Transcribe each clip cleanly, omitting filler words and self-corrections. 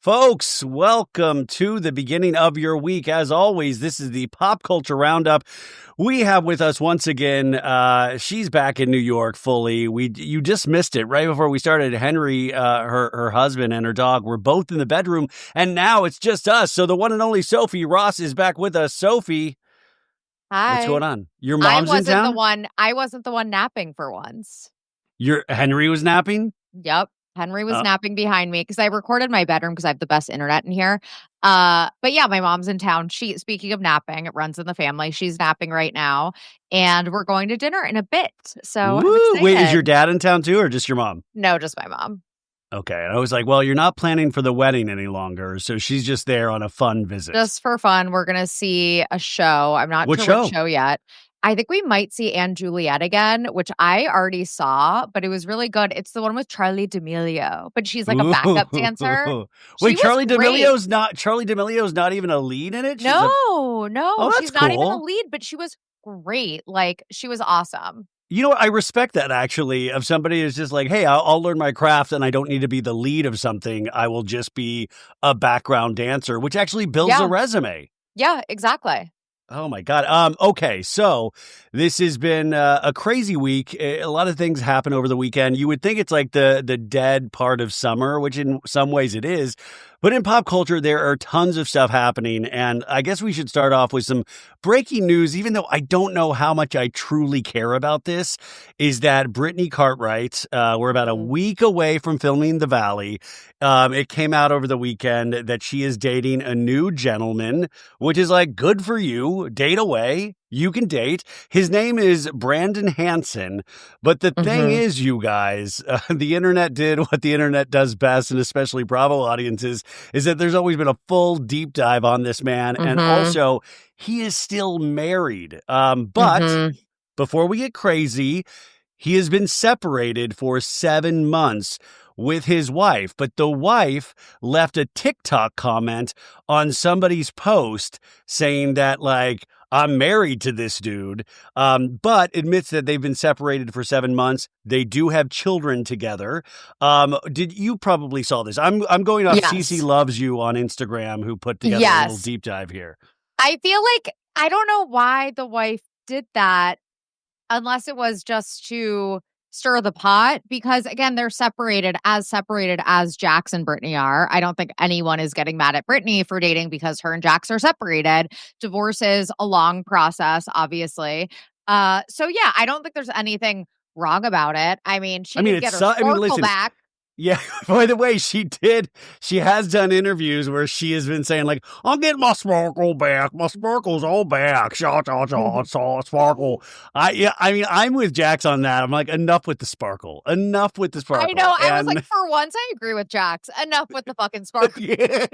Folks, welcome to the beginning of your week. As always, this is the Pop Culture Roundup. We have with us once again, she's back in New York fully. You just missed it right before we started. Henry, her husband and her dog were both in the bedroom, and now it's just us. So the one and only Sophie Ross is back with us. Sophie, hi. What's going on? Your mom's in town? I wasn't the one napping for once. Henry was napping? Yep. Henry was napping behind me because I recorded my bedroom because I have the best internet in here. But yeah, my mom's in town. Speaking of napping, it runs in the family. She's napping right now, and we're going to dinner in a bit. So I'm excited. Wait, is your dad in town too, or just your mom? No, just my mom. Okay. And I was like, well, you're not planning for the wedding any longer, so she's just there on a fun visit. Just for fun. We're going to see a show. I'm not sure what show yet. I think we might see Anne Juliet again, which I already saw, but it was really good. It's the one with Charlie D'Amelio, but she's like a backup dancer. Wait, Charlie D'Amelio's not even a lead in it? No, Oh, she's not even a lead, but she was great. Like, she was awesome. You know what? I respect that, actually, of somebody who's just like, hey, I'll learn my craft and I don't need to be the lead of something. I will just be a background dancer, which actually builds a resume. Yeah, exactly. Oh, my God. Okay, so this has been a crazy week. A lot of things happen over the weekend. You would think it's like the dead part of summer, which in some ways it is. But in pop culture, there are tons of stuff happening. And I guess we should start off with some breaking news, even though I don't know how much I truly care about this, is that Britney Cartwright, we're about a week away from filming The Valley. It came out over the weekend that she is dating a new gentleman, which is like, good for you. Date away. You can date. His name is Brandon Hanson. But the thing is, you guys, the internet did what the internet does best, and especially Bravo audiences, is that there's always been a full deep dive on this man. And also, he is still married. But before we get crazy, he has been separated for 7 months with his wife, but the wife left a TikTok comment on somebody's post saying that, like, I'm married to this dude, but admits that they've been separated for 7 months. They do have children together. You probably saw this? I'm going off CC Loves You on Instagram, who put together a little deep dive here. I feel like, I don't know why the wife did that, unless it was just to stir the pot, because again, they're separated as Jax and Brittany are. I don't think anyone is getting mad at Brittany for dating because her and Jax are separated. Divorce is a long process, obviously. So yeah, I don't think there's anything wrong about it. I mean, she did get her sparkle back. Yeah, by the way, she has done interviews where she has been saying, like, I'm getting my sparkle back. My sparkle's all back. Sparkle. I mean, I'm with Jax on that. I'm like, enough with the sparkle. Enough with the sparkle. I know. I was like, for once, I agree with Jax. Enough with the fucking sparkle.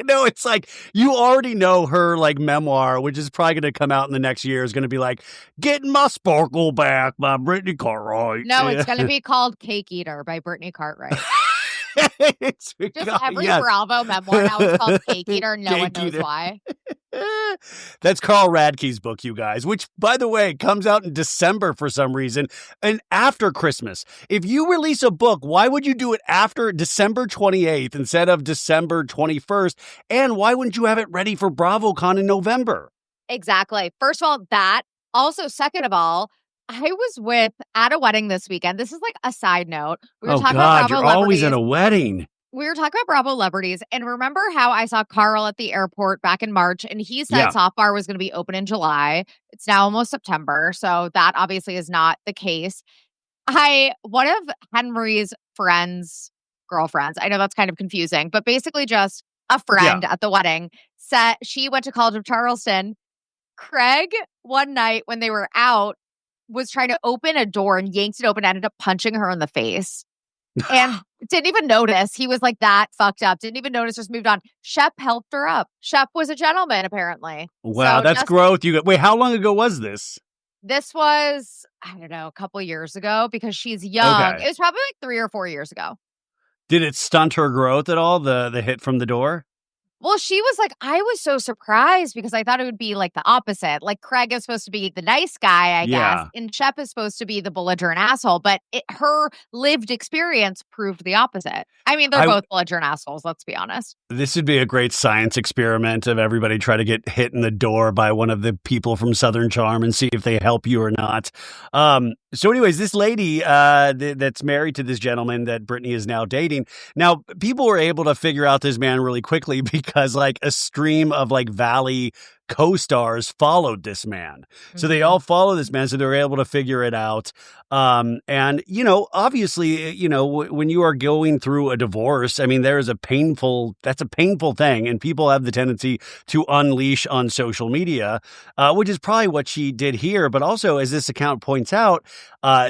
No, it's like, you already know her, like, memoir, which is probably going to come out in the next year, is going to be like, Getting My Sparkle Back by Britney Cartwright. No, it's going to be called Cake Eater by Britney Cartwright. Just every Bravo memoir now is called Cake Eater. No one knows why. That's Carl Radke's book, you guys, which, by the way, comes out in December for some reason and after Christmas. If you release a book, why would you do it after December 28th instead of December 21st? And why wouldn't you have it ready for BravoCon in November? Exactly. First of all, that. Also, second of all, I was at a wedding this weekend. This is like a side note. We were talking about Bravo you're always at a wedding. We were talking about Bravo celebrities, and remember how I saw Carl at the airport back in March, and he said Soft Bar was going to be open in July. It's now almost September, so that obviously is not the case. One of Henry's girlfriends, I know that's kind of confusing, but basically just a friend at the wedding, said she went to College of Charleston. Craig, one night when they were out, was trying to open a door and yanked it open, ended up punching her in the face. And didn't even notice. He was like that fucked up. Didn't even notice, just moved on. Shep helped her up. Shep was a gentleman, apparently. Wow, that's growth. Wait, how long ago was this? This was, I don't know, a couple years ago, because she's young. Okay. It was probably like 3 or 4 years ago. Did it stunt her growth at all, the hit from the door? Well, she was like, I was so surprised because I thought it would be like the opposite. Like Craig is supposed to be the nice guy, I guess, and Shep is supposed to be the belligerent asshole. But her lived experience proved the opposite. I mean, they're both belligerent assholes, let's be honest. This would be a great science experiment of everybody try to get hit in the door by one of the people from Southern Charm and see if they help you or not. So anyways, this lady that's married to this gentleman that Brittany is now dating. Now, people were able to figure out this man really quickly because like a stream of like Valley co-stars followed this man. So they all follow this man. So they were able to figure it out. And, you know, obviously, you know, when you are going through a divorce, I mean, that's a painful thing. And people have the tendency to unleash on social media, which is probably what she did here. But also, as this account points out,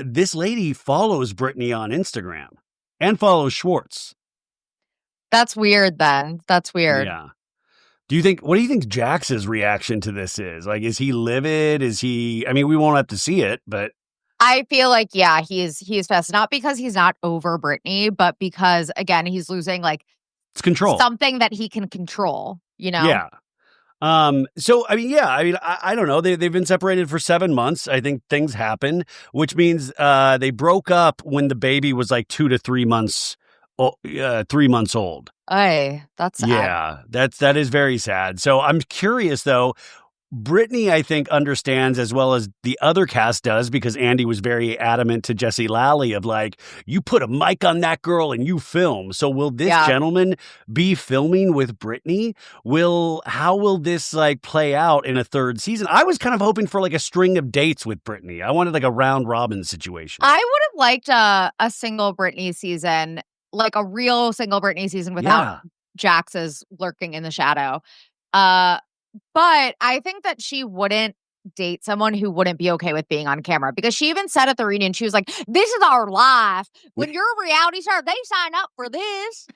this lady follows Brittany on Instagram and follows Schwartz. That's weird then. That's weird. Yeah. What do you think Jax's reaction to this is? Like, is he livid? I mean, we won't have to see it, but. I feel like, yeah, he's pissed. Not because he's not over Brittany, but because, again, he's losing, like, it's control. Something that he can control, you know? Yeah. So, I mean, I don't know. They've been separated for 7 months. I think things happen, which means they broke up when the baby was like 2 to 3 months 3 months old. That's sad. Yeah, that is very sad. So I'm curious, though. Brittany, I think, understands as well as the other cast does, because Andy was very adamant to Jesse Lally of like, you put a mic on that girl and you film. So will this gentleman be filming with Brittany? How will this like play out in a third season? I was kind of hoping for like a string of dates with Brittany. I wanted like a round robin situation. I would have liked a single Brittany season, like a real single Brittany season without Jax's lurking in the shadow. But I think that she wouldn't date someone who wouldn't be okay with being on camera, because she even said at the reunion, she was like, this is our life. When you're a reality star, they sign up for this.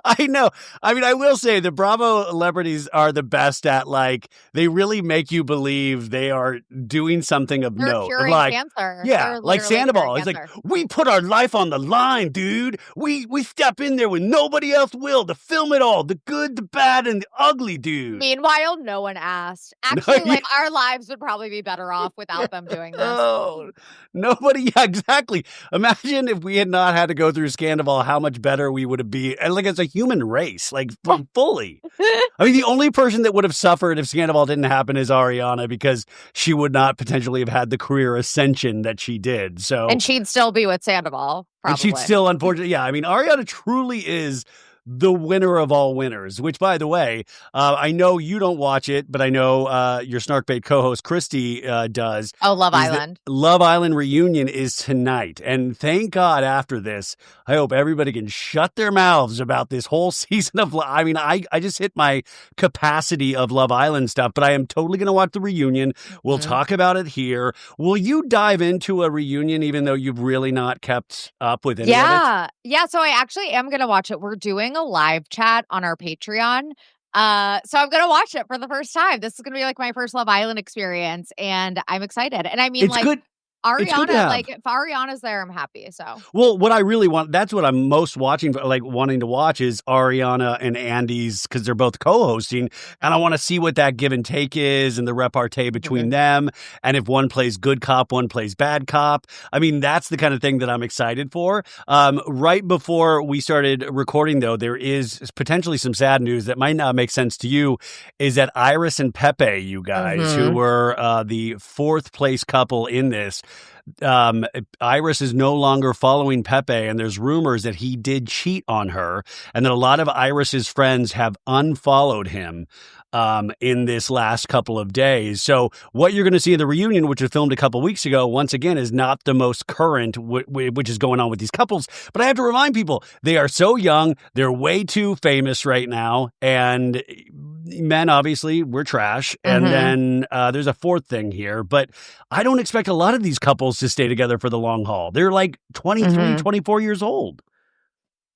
I know. I mean, I will say the Bravo celebrities are the best at like, they really make you believe they are doing something of note. Curing like, cancer. Yeah, like Sandoval. He's like, we put our life on the line, dude. We step in there when nobody else will to film it all. The good, the bad, and the ugly, dude. Meanwhile, no one asked. Actually, like our lives would probably be better off without them doing this. Oh, nobody. Yeah, exactly. Imagine if we had not had to go through Sandoval, how much better we would have been. And like as a human race, like fully. I mean, the only person that would have suffered if Sandoval didn't happen is Ariana, because she would not potentially have had the career ascension that she did. So, and she'd still be with Sandoval. Probably. And she'd still, unfortunately, yeah. I mean, Ariana truly is the winner of all winners, which, by the way, I know you don't watch it, but I know your Snarkbait co-host Christy does. Oh, Love Island. Love Island reunion is tonight. And thank God after this, I hope everybody can shut their mouths about this whole season of I mean, I just hit my capacity of Love Island stuff, but I am totally going to watch the reunion. We'll talk about it here. Will you dive into a reunion even though you've really not kept up with any of it? Yeah, so I actually am going to watch it. We're doing a live chat on our Patreon. So I'm going to watch it for the first time. This is going to be like my first Love Island experience, and I'm excited. And I mean, it's like, good. Ariana, like, if Ariana's there, I'm happy. So, well, what I really want, that's what I'm most wanting to watch is Ariana and Andy's, because they're both co-hosting, and I want to see what that give and take is and the repartee between them. And if one plays good cop, one plays bad cop. I mean, that's the kind of thing that I'm excited for. Right before we started recording, though, there is potentially some sad news that might not make sense to you, is that Iris and Pepe, you guys, who were the fourth place couple in this, Iris is no longer following Pepe, and there's rumors that he did cheat on her, and that a lot of Iris's friends have unfollowed him in this last couple of days. So what you're going to see in the reunion, which was filmed a couple weeks ago, once again, is not the most current, which is going on with these couples. But I have to remind people, they are so young. They're way too famous right now. And men, obviously, we're trash. And then there's a fourth thing here. But I don't expect a lot of these couples to stay together for the long haul. They're like 23, 24 years old.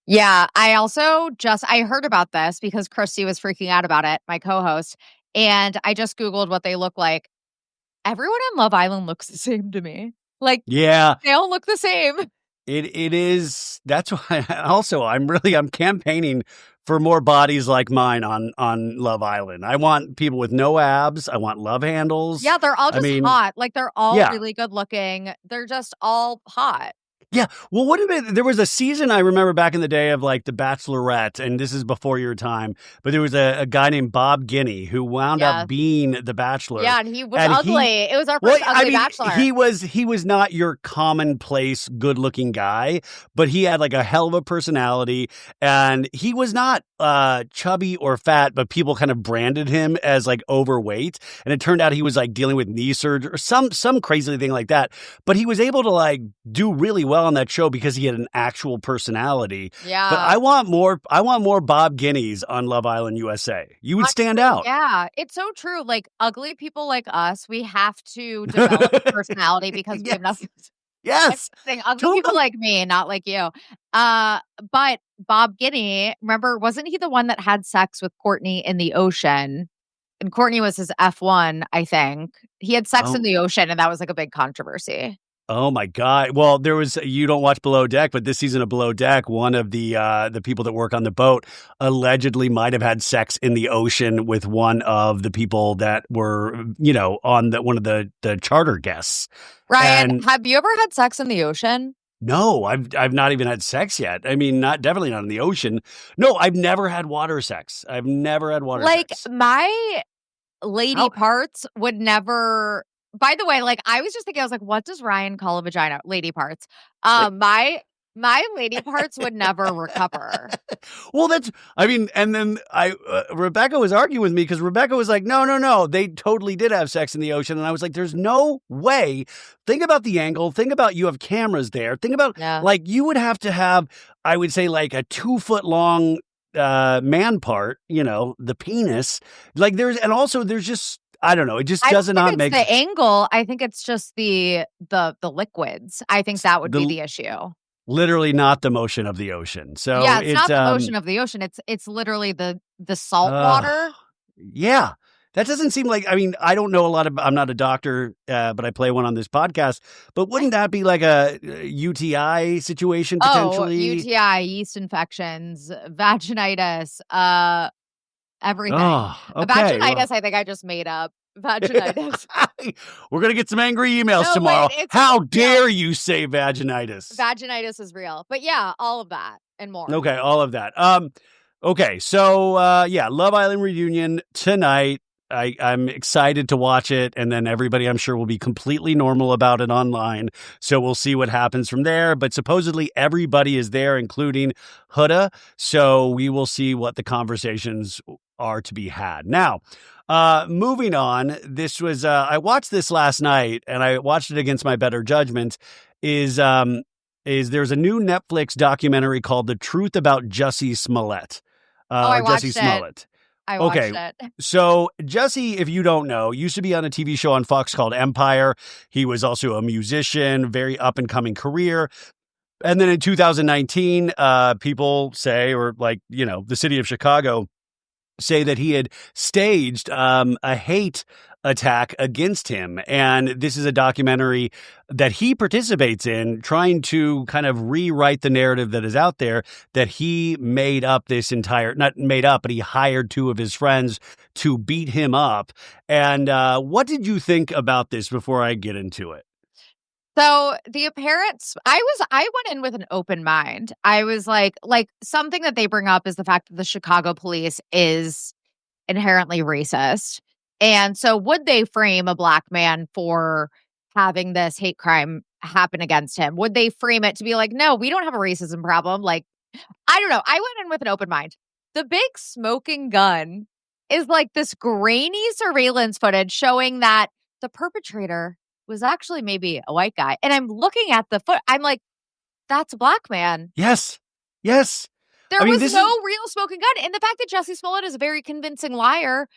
Yeah, I also I heard about this because Christy was freaking out about it, my co-host, and I just Googled what they look like. Everyone on Love Island looks the same to me. Like, yeah, they all look the same. It is. That's why. Also, I'm campaigning for more bodies like mine on Love Island. I want people with no abs. I want love handles. Yeah, they're all just hot. Like they're all Yeah. really good looking. They're just all hot. Yeah. Well, what about, there was a season I remember back in the day of like The Bachelorette, and this is before your time, but there was a guy named Bob Guinea who wound up being the Bachelor. Yeah, and he was ugly. It was our first ugly Bachelor. He was not your commonplace good looking guy, but he had like a hell of a personality, and he was not chubby or fat, but people kind of branded him as like overweight, and it turned out he was like dealing with knee surgery or some crazy thing like that. But he was able to like do really well on that show because he had an actual personality. Yeah. But I want more Bob Guineas on Love Island USA. You would stand out. Yeah. It's so true. Like ugly people like us, we have to develop a personality because we have nothing. Yes. Ugly people like me, not like you. But Bob Guinea, remember, wasn't he the one that had sex with Courtney in the ocean? And Courtney was his F1, I think. He had sex in the ocean, and that was like a big controversy. Oh my God. Well, you don't watch Below Deck, but this season of Below Deck, one of the people that work on the boat allegedly might have had sex in the ocean with one of the people that were, on one of the charter guests. Ryan, have you ever had sex in the ocean? No, I've not even had sex yet. I mean, definitely not in the ocean. No, I've never had water sex. I've never had water sex. Like my lady parts would never. By the way, like I was just thinking, I was like, what does Ryan call a vagina? Lady parts. My lady parts would never recover. Well, and then Rebecca was arguing with me because Rebecca was like, no, they totally did have sex in the ocean. And I was like, there's no way. Think about the angle. Think about, you have cameras there. Think about like you would have to have, I would say like a 2 foot long man part, the penis. Like there's just, I don't know. It just does not make the angle. I think it's just the liquids. I think that would be the issue. Literally not the motion of the ocean. So yeah, it's not the motion of the ocean. It's literally the salt water. Yeah. That doesn't seem like, I don't know a lot of, I'm not a doctor, but I play one on this podcast, but wouldn't that be like a UTI situation potentially? UTI, yeast infections, vaginitis, everything. Oh, okay. Vaginitis, I think I just made up. Vaginitis. We're going to get some angry emails tomorrow. How dare you say vaginitis? Vaginitis is real. But yeah, all of that and more. Okay, all of that. Okay, so Love Island reunion tonight. I'm excited to watch it, and then everybody, I'm sure, will be completely normal about it online. So we'll see what happens from there. But supposedly everybody is there, including Huda. So we will see what the conversations are to be had. Now, moving on, this was I watched this last night, and I watched it against my better judgment. Is there's a new Netflix documentary called The Truth About Jussie Smollett. I watched Jussie Smollett. I watched it. So Jussie, if you don't know, used to be on a TV show on Fox called Empire. He was also a musician, very up and coming career. And then in 2019, people say, or like, the city of Chicago say that he had staged a hate attack against him. And this is a documentary that he participates in, trying to kind of rewrite the narrative that is out there, that he made up this not made up, but he hired two of his friends to beat him up. And what did you think about this before I get into it? So the appearance, I went in with an open mind. I was like something that they bring up is the fact that the Chicago police is inherently racist. And so would they frame a Black man for having this hate crime happen against him? Would they frame it to be like, no, we don't have a racism problem? Like, I don't know. I went in with an open mind. The big smoking gun is like this grainy surveillance footage showing that the perpetrator was actually maybe a white guy. And I'm looking at the foot. I'm like, that's a Black man. Yes. There was no real smoking gun. And the fact that Jussie Smollett is a very convincing liar.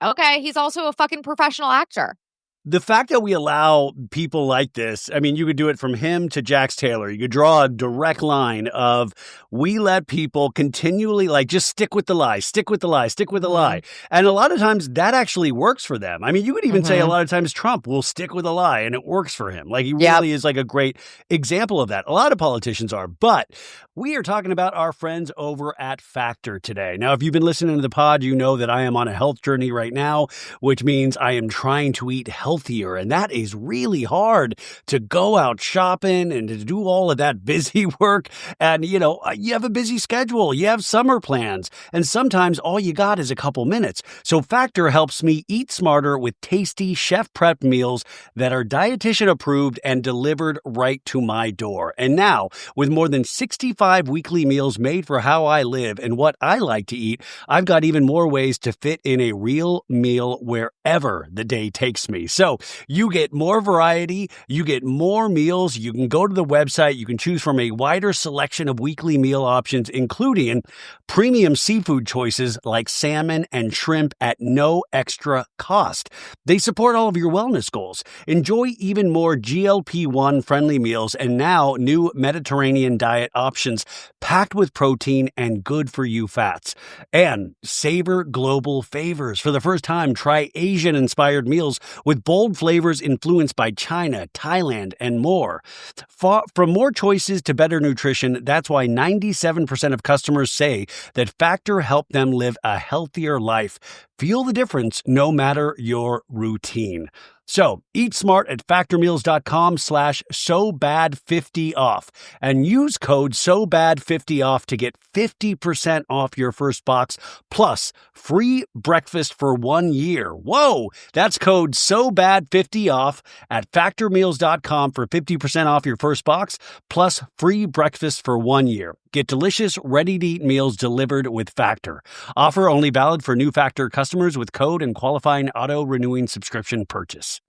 Okay, he's also a fucking professional actor. the fact that we allow people like this, I mean, you could do it from him to Jax Taylor. You could draw a direct line of we let people continually just stick with the lie, stick with the lie, stick with the lie. And a lot of times that actually works for them. I mean, you could even say a lot of times Trump will stick with a lie and it works for him. He really is a great example of that. A lot of politicians are, but we are talking about our friends over at Factor today. Now, if you've been listening to the pod, you know that I am on a health journey right now, which means I am trying to eat healthier. And that is really hard to go out shopping and to do all of that busy work. And, you have a busy schedule, you have summer plans, and sometimes all you got is a couple minutes. So Factor helps me eat smarter with tasty chef-prepped meals that are dietitian approved and delivered right to my door. And now, with more than 65 weekly meals made for how I live and what I like to eat, I've got even more ways to fit in a real meal wherever the day takes me. So you get more variety, you get more meals. You can go to the website, you can choose from a wider selection of weekly meal options, including premium seafood choices like salmon and shrimp at no extra cost. They support all of your wellness goals. Enjoy even more GLP-1 friendly meals and now new Mediterranean diet options packed with protein and good for you fats. And savor global favors. For the first time, try Asian inspired meals with bold flavors influenced by China, Thailand, and more. From more choices to better nutrition, that's why 97% of customers say that Factor helped them live a healthier life. Feel the difference no matter your routine. So eat smart at factormeals.com/SoBad50off and use code SoBad50off to get 50% off your first box plus free breakfast for 1 year. Whoa, that's code SoBad50off at factormeals.com for 50% off your first box plus free breakfast for 1 year. Get delicious, ready-to-eat meals delivered with Factor. Offer only valid for new Factor customers with code and qualifying auto-renewing subscription purchase.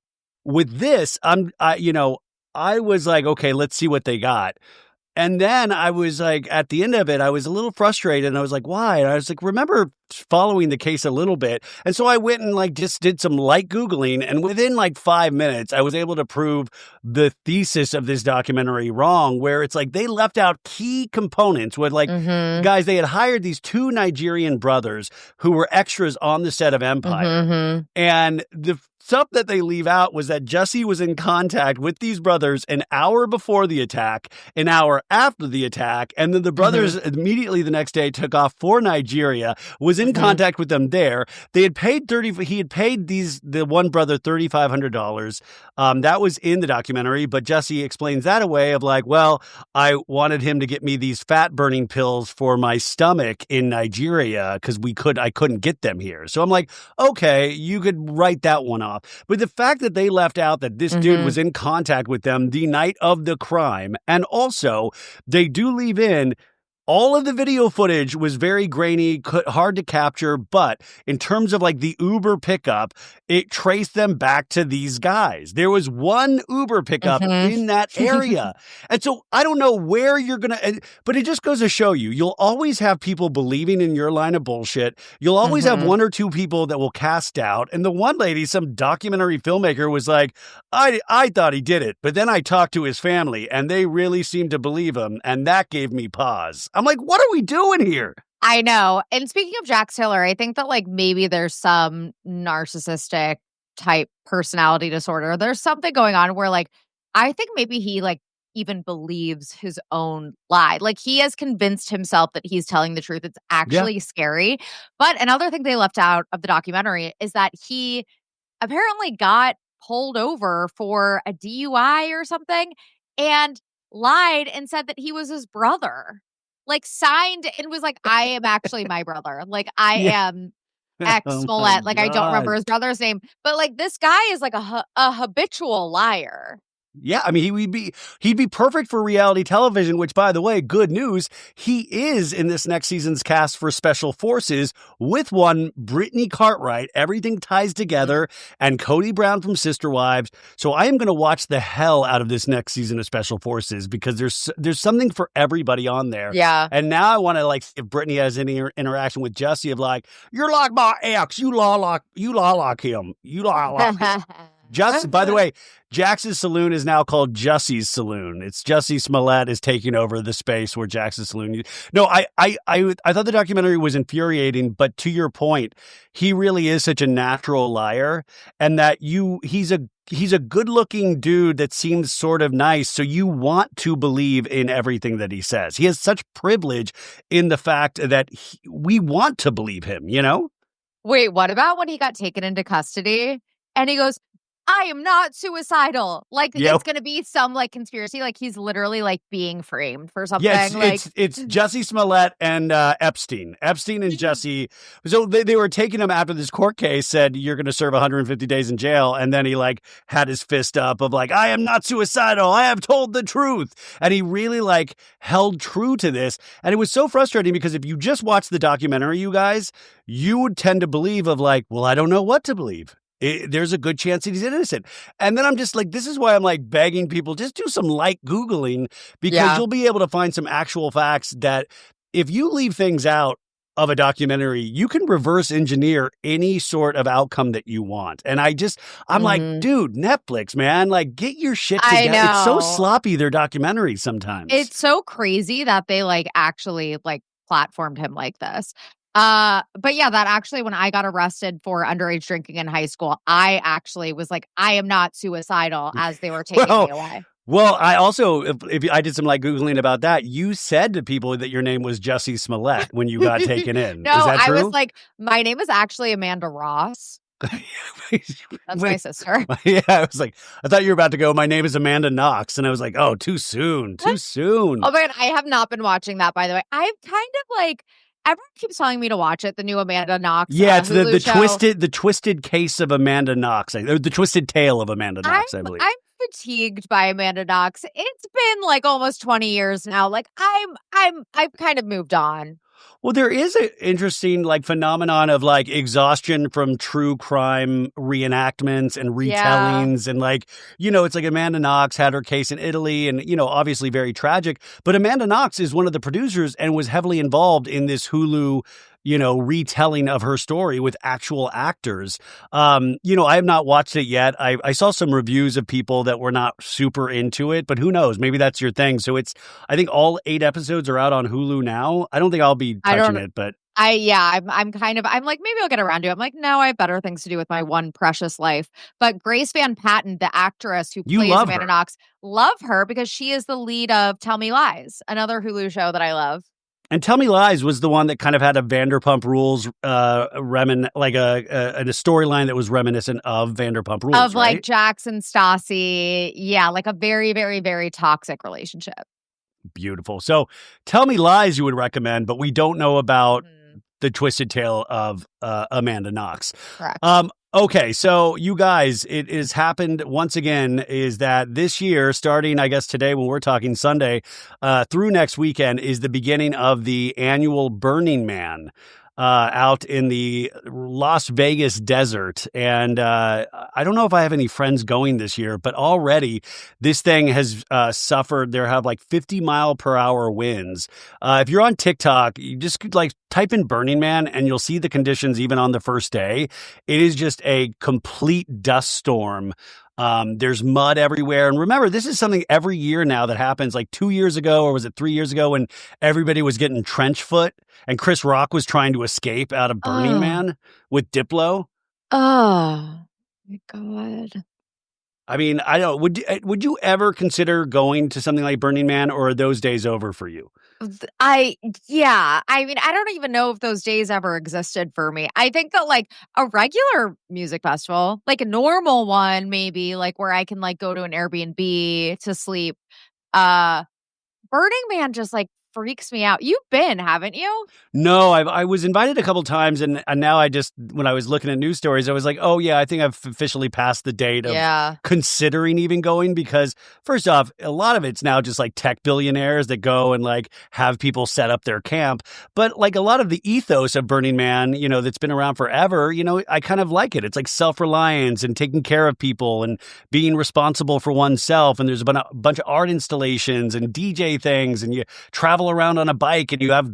With this, I was like, okay, let's see what they got. And then I was like, at the end of it, I was a little frustrated and I was like, why? And I was like, remember following the case a little bit. And so I went and just did some light Googling. And within 5 minutes, I was able to prove the thesis of this documentary wrong, where it's they left out key components with guys, they had hired these two Nigerian brothers who were extras on the set of Empire. And the stuff that they leave out was that Jussie was in contact with these brothers an hour before the attack, an hour after the attack, and then the brothers immediately the next day took off for Nigeria, was in contact with them there. He had paid the one brother $3,500. That was in the documentary, but Jussie explains that away of well, I wanted him to get me these fat burning pills for my stomach in Nigeria because I couldn't get them here. So I'm like, okay, you could write that one off. But the fact that they left out that this dude was in contact with them the night of the crime, and also they do leave in all of the video footage was very grainy, hard to capture, but in terms of the Uber pickup, it traced them back to these guys. There was one Uber pickup in that area. And so I don't know where you're going to, but it just goes to show you'll always have people believing in your line of bullshit. You'll always have one or two people that will cast doubt. And the one lady, some documentary filmmaker was like, I thought he did it, but then I talked to his family and they really seemed to believe him. And that gave me pause. I'm like, what are we doing here? I know. And speaking of Jax Taylor, I think that maybe there's some narcissistic type personality disorder. There's something going on where I think maybe he even believes his own lie. He has convinced himself that he's telling the truth. It's actually scary. But another thing they left out of the documentary is that he apparently got pulled over for a DUI or something and lied and said that he was his brother. Signed and was I am actually my brother. I am X Smollett. I don't remember his brother's name. But this guy is a habitual liar. Yeah, I mean, he'd be perfect for reality television, which, by the way, good news, he is in this next season's cast for Special Forces with one Britney Cartwright. Everything ties together, and Cody Brown from Sister Wives. So I am going to watch the hell out of this next season of Special Forces because there's something for everybody on there. Yeah. And now I want to see if Britney has any interaction with Jussie of you're like my ex, you law lock him. By the way, Jax's Saloon is now called Jussie's Saloon. It's Jussie Smollett is taking over the space where Jax's Saloon. No, I thought the documentary was infuriating, but to your point, he really is such a natural liar, and that he's a good-looking dude that seems sort of nice, so you want to believe in everything that he says. He has such privilege in the fact that we want to believe him, you know? Wait, what about when he got taken into custody and he goes, I am not suicidal. Like, it's going to be some, like, conspiracy. Like, he's literally, like, being framed for something. Yes, it's Jussie Smollett and Epstein. Epstein and Jussie. So they were taking him after this court case, said, you're going to serve 150 days in jail. And then he, like, had his fist up of, like, I am not suicidal. I have told the truth. And he really, like, held true to this. And it was so frustrating because if you just watch the documentary, you guys, you would tend to believe of, like, well, I don't know what to believe. There's a good chance that he's innocent. And then I'm just like, this is why I'm like begging people, just do some light Googling, because you'll be able to find some actual facts that if you leave things out of a documentary, you can reverse engineer any sort of outcome that you want. And I'm like, dude, Netflix, man, like get your shit together. I know. It's so sloppy, their documentaries sometimes. It's so crazy that they like actually like platformed him like this. But yeah, that actually, when I got arrested for underage drinking in high school, I actually was like, I am not suicidal as they were taking me away. Well, I also, if I did some like Googling about that, you said to people that your name was Jussie Smollett when you got taken in. No, is that true? I was like, my name is actually Amanda Ross. That's my sister. Yeah, I was like, I thought you were about to go, my name is Amanda Knox. And I was like, oh, too soon. Oh my God, I have not been watching that, by the way. I've kind of like, everyone keeps telling me to watch it, the new Amanda Knox. Yeah, it's the twisted case of Amanda Knox, or the twisted tale of Amanda Knox, I believe. I'm fatigued by Amanda Knox. It's been like almost 20 years now. Like I've kind of moved on. Well, there is an interesting like phenomenon of like exhaustion from true crime reenactments and retellings. And like, you know, it's like Amanda Knox had her case in Italy and, you know, obviously very tragic. But Amanda Knox is one of the producers and was heavily involved in this Hulu, you know, retelling of her story with actual actors. You know, I have not watched it yet. I saw some reviews of people that were not super into it, but who knows? Maybe that's your thing. So I think all 8 episodes are out on Hulu now. I don't think I'll be touching it, but I'm like, maybe I'll get around to it. I'm like, no, I have better things to do with my one precious life. But Grace Van Patten, the actress who plays Amanda Knox, love her because she is the lead of Tell Me Lies, another Hulu show that I love. And Tell Me Lies was the one that kind of had a Vanderpump Rules a storyline that was reminiscent of Vanderpump Rules, of right? like Jax and Stassi. Yeah, like a very, very, very toxic relationship. Beautiful. So Tell Me Lies you would recommend, but we don't know about the twisted tale of Amanda Knox. Correct. Okay, so you guys, it has happened once again, is that this year, starting, I guess, today when we're talking Sunday, through next weekend, is the beginning of the annual Burning Man out in the Las Vegas desert. And I don't know if I have any friends going this year, but already this thing has suffered. There have like 50-mile-per-hour winds. If you're on TikTok, you just could like type in Burning Man and you'll see the conditions even on the first day. It is just a complete dust storm. There's mud everywhere. And remember, this is something every year now that happens. Like 2 years ago, or was it 3 years ago, when everybody was getting trench foot and Chris Rock was trying to escape out of Burning Man with Diplo. Oh my God. I mean, I don't, would you ever consider going to something like Burning Man, or are those days over for you? I mean, I don't even know if those days ever existed for me. I think that like a regular music festival, like a normal one, maybe like where I can like go to an Airbnb to sleep. Burning Man just like freaks me out. You've been, haven't you? No, I was invited a couple times, and now I just, when I was looking at news stories, I was like, oh yeah, I think I've officially passed the date of considering even going, because first off, a lot of it's now just like tech billionaires that go and like have people set up their camp. But like a lot of the ethos of Burning Man, you know, that's been around forever, you know, I kind of like it. It's like self-reliance and taking care of people and being responsible for oneself. And there's a bunch of art installations and DJ things, and you travel travel around on a bike and you have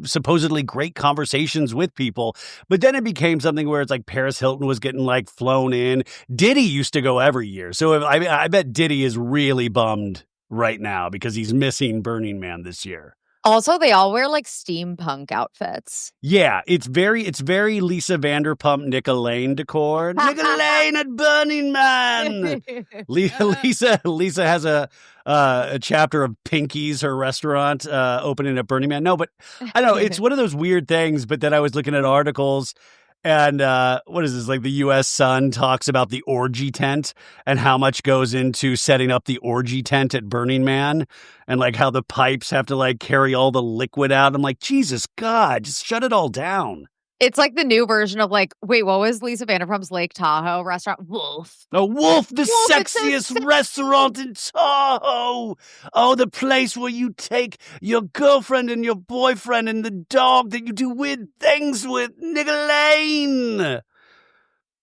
supposedly great conversations with people. But then it became something where it's like Paris Hilton was getting like flown in. Diddy used to go every year. So I bet Diddy is really bummed right now because he's missing Burning Man this year. Also, they all wear like steampunk outfits. Yeah, it's very Lisa Vanderpump, Nick Lane decor. Nick Lane at Burning Man. Lisa has a chapter of Pinky's, her restaurant, opening at Burning Man. No, but I don't know, it's one of those weird things. But then I was looking at articles. And what is this? Like the U.S. Sun talks about the orgy tent and how much goes into setting up the orgy tent at Burning Man and like how the pipes have to like carry all the liquid out. I'm like, Jesus God, just shut it all down. It's like the new version of like, wait, what was Lisa Vanderpump's Lake Tahoe restaurant? Wolf. Oh, Wolf, the sexiest restaurant in Tahoe. Oh, the place where you take your girlfriend and your boyfriend and the dog that you do weird things with. Nigga Lane.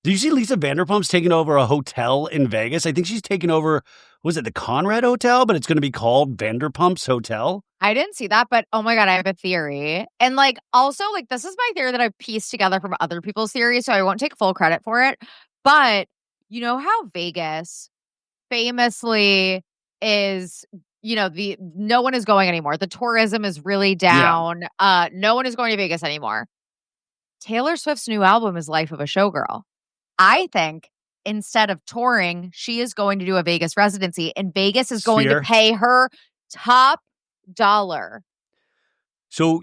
Do you see Lisa Vanderpump's taking over a hotel in Vegas? I think she's taken over, was it the Conrad Hotel? But it's going to be called Vanderpump's Hotel. I didn't see that, but oh my God, I have a theory. And like, also, like, this is my theory that I pieced together from other people's theories, so I won't take full credit for it. But you know how Vegas famously is, no one is going anymore. The tourism is really down. Yeah. No one is going to Vegas anymore. Taylor Swift's new album is Life of a Showgirl. I think instead of touring, she is going to do a Vegas residency, and Vegas is going to pay her top dollar. So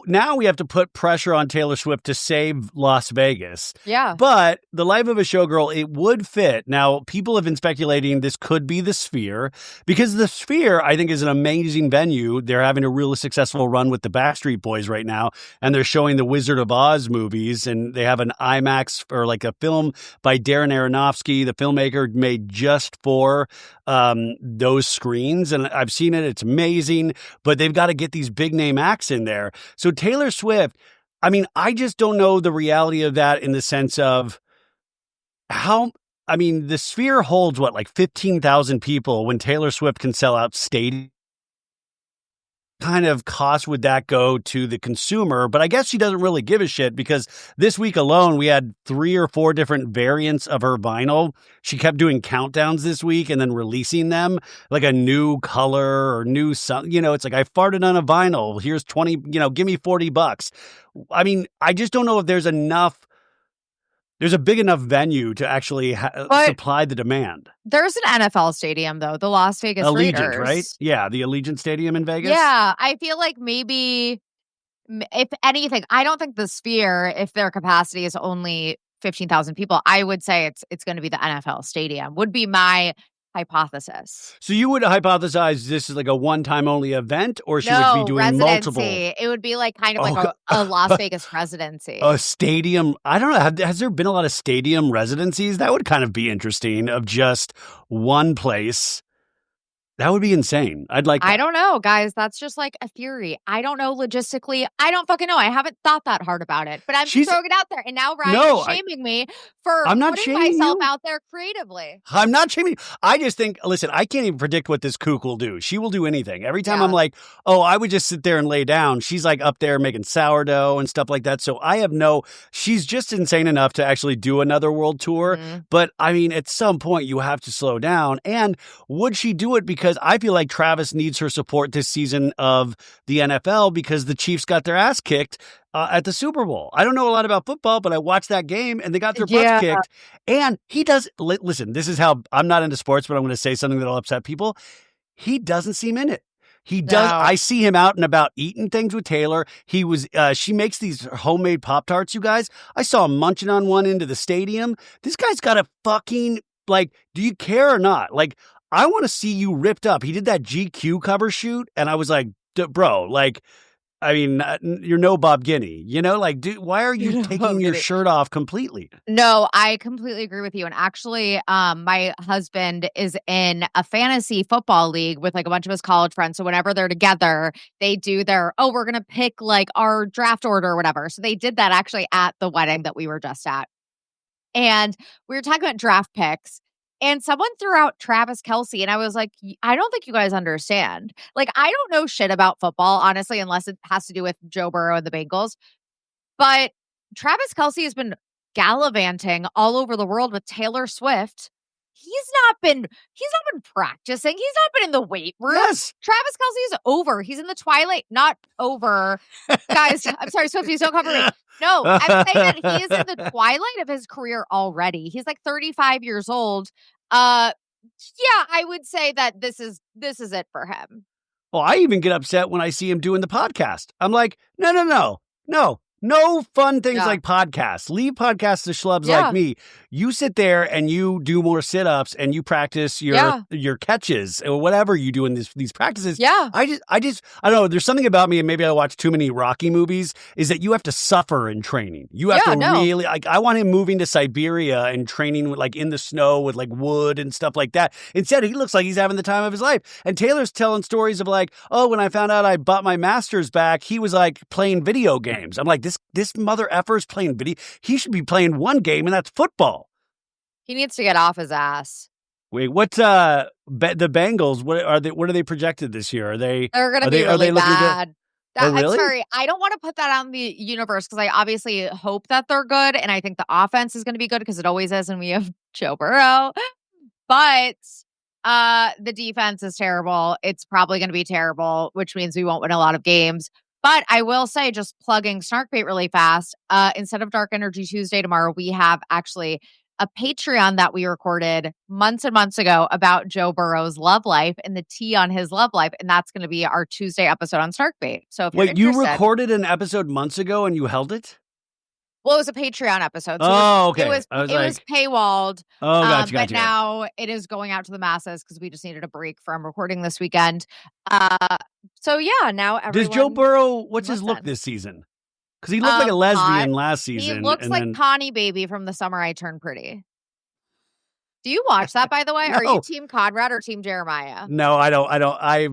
now we have to put pressure on Taylor Swift to save Las Vegas. Yeah. But the Life of a Showgirl, it would fit. Now, people have been speculating this could be the Sphere because the Sphere, I think, is an amazing venue. They're having a really successful run with the Backstreet Boys right now, and they're showing the Wizard of Oz movies, and they have an IMAX or like a film by Darren Aronofsky, the filmmaker, made just for those screens. And I've seen it. It's amazing, but they've got to get these big name acts in there. So Taylor Swift, I mean, I just don't know the reality of that in the sense of the Sphere holds what, like 15,000 people when Taylor Swift can sell out stadiums. Kind of cost would that go to the consumer? But I guess she doesn't really give a shit because this week alone, we had 3 or 4 different variants of her vinyl. She kept doing countdowns this week and then releasing them like a new color or new something. It's like I farted on a vinyl. Here's 20, give me $40. I mean, I just don't know if there's a big enough venue to actually supply the demand. There's an NFL stadium, though, the Las Vegas Allegiant, Raiders. Right? Yeah, the Allegiant Stadium in Vegas. Yeah, I feel like maybe, if anything, I don't think the Sphere, if their capacity is only 15,000 people, I would say it's going to be the NFL stadium, would be my hypothesis. So you would hypothesize this is like a one-time only event, or she would be doing residency. Multiple? It would be like kind of like a Las Vegas residency. A stadium. I don't know. Has there been a lot of stadium residencies? That would kind of be interesting, of just one place. That would be insane. I'd like that. I don't know, guys. That's just like a theory. I don't know logistically. I don't fucking know. I haven't thought that hard about it. But I'm just throwing it out there. And now Ryan is shaming me for putting myself out there creatively. I'm not shaming. I just think, listen, I can't even predict what this kook will do. She will do anything. Every time I'm like, oh, I would just sit there and lay down. She's like up there making sourdough and stuff like that. So she's just insane enough to actually do another world tour. Mm-hmm. But I mean, at some point you have to slow down. And would she do it because I feel like Travis needs her support this season of the NFL because the Chiefs got their ass kicked at the Super Bowl. I don't know a lot about football, but I watched that game and they got their butts kicked. And he does, listen, this is how, I'm not into sports, but I'm going to say something that'll upset people. He doesn't seem in it. He does. No. I see him out and about eating things with Taylor. She makes these homemade Pop-Tarts, you guys. I saw him munching on one into the stadium. This guy's got a fucking, like, do you care or not? Like, I want to see you ripped up. He did that GQ cover shoot, and I was like, bro, like, I mean, you're no Bob Guinea, like, dude, why are you taking your shirt off completely? No, I completely agree with you. And actually, my husband is in a fantasy football league with like a bunch of his college friends. So whenever they're together, they do we're going to pick like our draft order or whatever. So they did that actually at the wedding that we were just at. And we were talking about draft picks. And someone threw out Travis Kelce, and I was like, I don't think you guys understand. Like, I don't know shit about football, honestly, unless it has to do with Joe Burrow and the Bengals. But Travis Kelce has been gallivanting all over the world with Taylor Swift. He's not been practicing. He's not been in the weight room. Yes. Travis Kelce is over. He's in the twilight, not over. Guys, I'm sorry, Swifties, don't cover me. No, I'm saying that he is in the twilight of his career already. He's like 35 years old. Yeah, I would say that this is it for him. Well, I even get upset when I see him doing the podcast. I'm like, no fun things like podcasts. Leave podcasts to schlubs like me. You sit there and you do more sit-ups and you practice your catches or whatever you do in these practices. Yeah. I don't know. There's something about me, and maybe I watch too many Rocky movies, is that you have to suffer in training. You have to really, like, I want him moving to Siberia and training with, like, in the snow with like wood and stuff like that. Instead, he looks like he's having the time of his life. And Taylor's telling stories of like, oh, when I found out I bought my master's back, he was like playing video games. I'm like, this mother effer's playing video. He should be playing one game, and that's football. He needs to get off his ass. Wait, what's the Bengals? What are they projected this year? They're going to be really bad. Really? I'm sorry. I don't want to put that on the universe because I obviously hope that they're good, and I think the offense is going to be good because it always is, and we have Joe Burrow. But the defense is terrible. It's probably going to be terrible, which means we won't win a lot of games. But I will say, just plugging Snarkbait really fast, instead of Dark Energy Tuesday tomorrow, we have actually a Patreon that we recorded months and months ago about Joe Burrow's love life and the tea on his love life. And that's going to be our Tuesday episode on Snarkbait. So if you're interested, you recorded an episode months ago and you held it? Well, it was a Patreon episode. So okay. It was paywalled. Oh, gotcha. But now it is going out to the masses because we just needed a break from recording this weekend. So yeah, now everyone. Does Joe Burrow, what's his look this season? Because he looked like a lesbian last season. He looks like Connie Baby from The Summer I Turned Pretty. Do you watch that, by the way? No. Are you Team Conrad or Team Jeremiah? No, I don't. I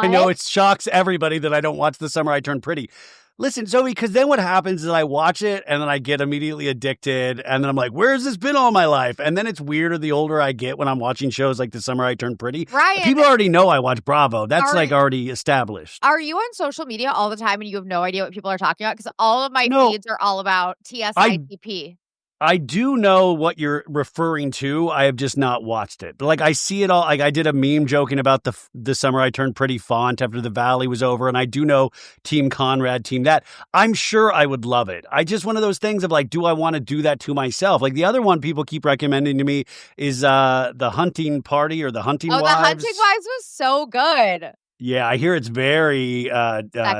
know it shocks everybody that I don't watch The Summer I Turned Pretty. Listen, Zoe, because then what happens is I watch it and then I get immediately addicted. And then I'm like, where's this been all my life? And then it's weirder the older I get when I'm watching shows like The Summer I Turned Pretty. Ryan, people already know I watch Bravo. That's already established. Are you on social media all the time and you have no idea what people are talking about? Because all of my feeds are all about TSITP. I do know what you're referring to. I have just not watched it. But like I see it all. Like I did a meme joking about the Summer I Turned Pretty font after the Valley was over. And I do know Team Conrad, Team that. I'm sure I would love it. I just one of those things of like, do I want to do that to myself? Like the other one people keep recommending to me is the Hunting Party or the Hunting Wives. Oh, the Hunting Wives was so good. Yeah, I hear it's very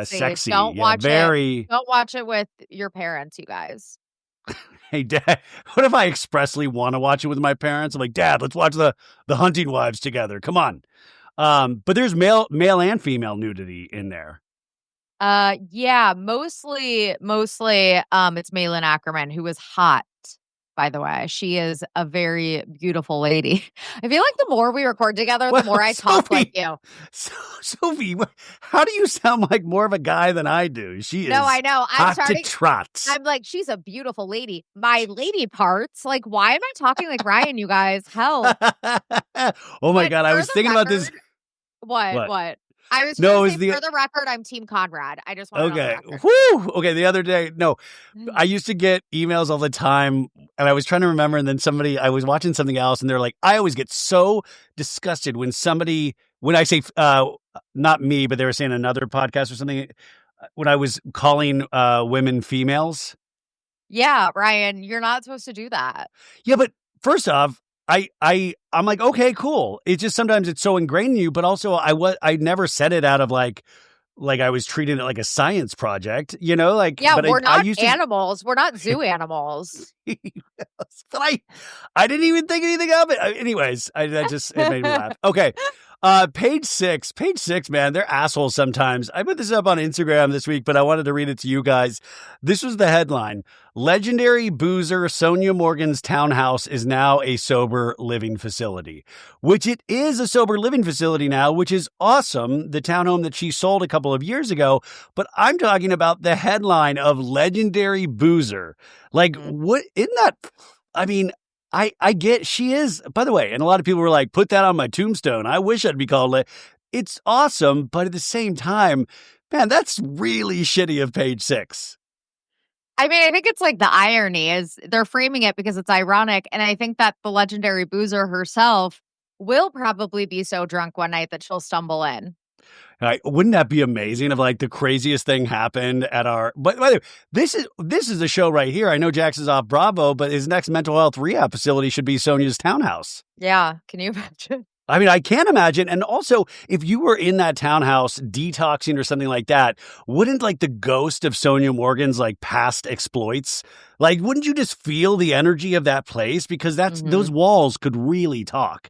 sexy. Don't watch it. Don't watch it with your parents, you guys. Hey, Dad, what if I expressly want to watch it with my parents? I'm like, Dad, let's watch the Hunting Wives together. Come on. But there's male and female nudity in there. Yeah, mostly it's Malin Ackerman, who is hot, by the way. She is a very beautiful lady. I feel like the more we record together, the more I talk like you. Sophie, how do you sound like more of a guy than I do? She is. No, I know. I'm hot to trots. I'm like, she's a beautiful lady. My lady parts. Like, why am I talking like Ryan, you guys? Hell. Oh my God. I was thinking about this. What? I was for the record, I'm Team Conrad. I just want to Whew. Okay, the other day, I used to get emails all the time, and I was trying to remember, and then I was watching something else, and they're like, I always get so disgusted when I say, not me, but they were saying another podcast or something, when I was calling women females. Yeah, Ryan, you're not supposed to do that. Yeah, but first off, I'm like, okay, cool. It's just sometimes it's so ingrained in you, but also I never said it out of like I was treating it like a science project, you know, like, yeah, but we're not animals. We're not zoo animals. But I didn't even think anything of it. Anyways, it made me laugh. Okay. Page six, man, they're assholes sometimes. I put this up on Instagram this week, but I wanted to read it to you guys. This was the headline. Legendary boozer Sonia Morgan's townhouse is now a sober living facility, which it is a sober living facility now, which is awesome. The townhome that she sold a couple of years ago, but I'm talking about the headline of legendary boozer. Like, what, isn't that, I mean, I get she is, by the way, and a lot of people were like, put that on my tombstone. I wish I'd be called it. It's awesome, but at the same time, man, that's really shitty of Page Six. I mean, I think it's like the irony is they're framing it because it's ironic. And I think that the legendary boozer herself will probably be so drunk one night that she'll stumble in. Wouldn't that be amazing if like the craziest thing happened at our, but by the way, this is a show right here. I know Jax is off Bravo, but his next mental health rehab facility should be Sonia's townhouse. Yeah. Can you imagine? I mean, I can't imagine. And also, if you were in that townhouse detoxing or something like that, wouldn't like the ghost of Sonia Morgan's like past exploits, like, wouldn't you just feel the energy of that place? Because that's those walls could really talk.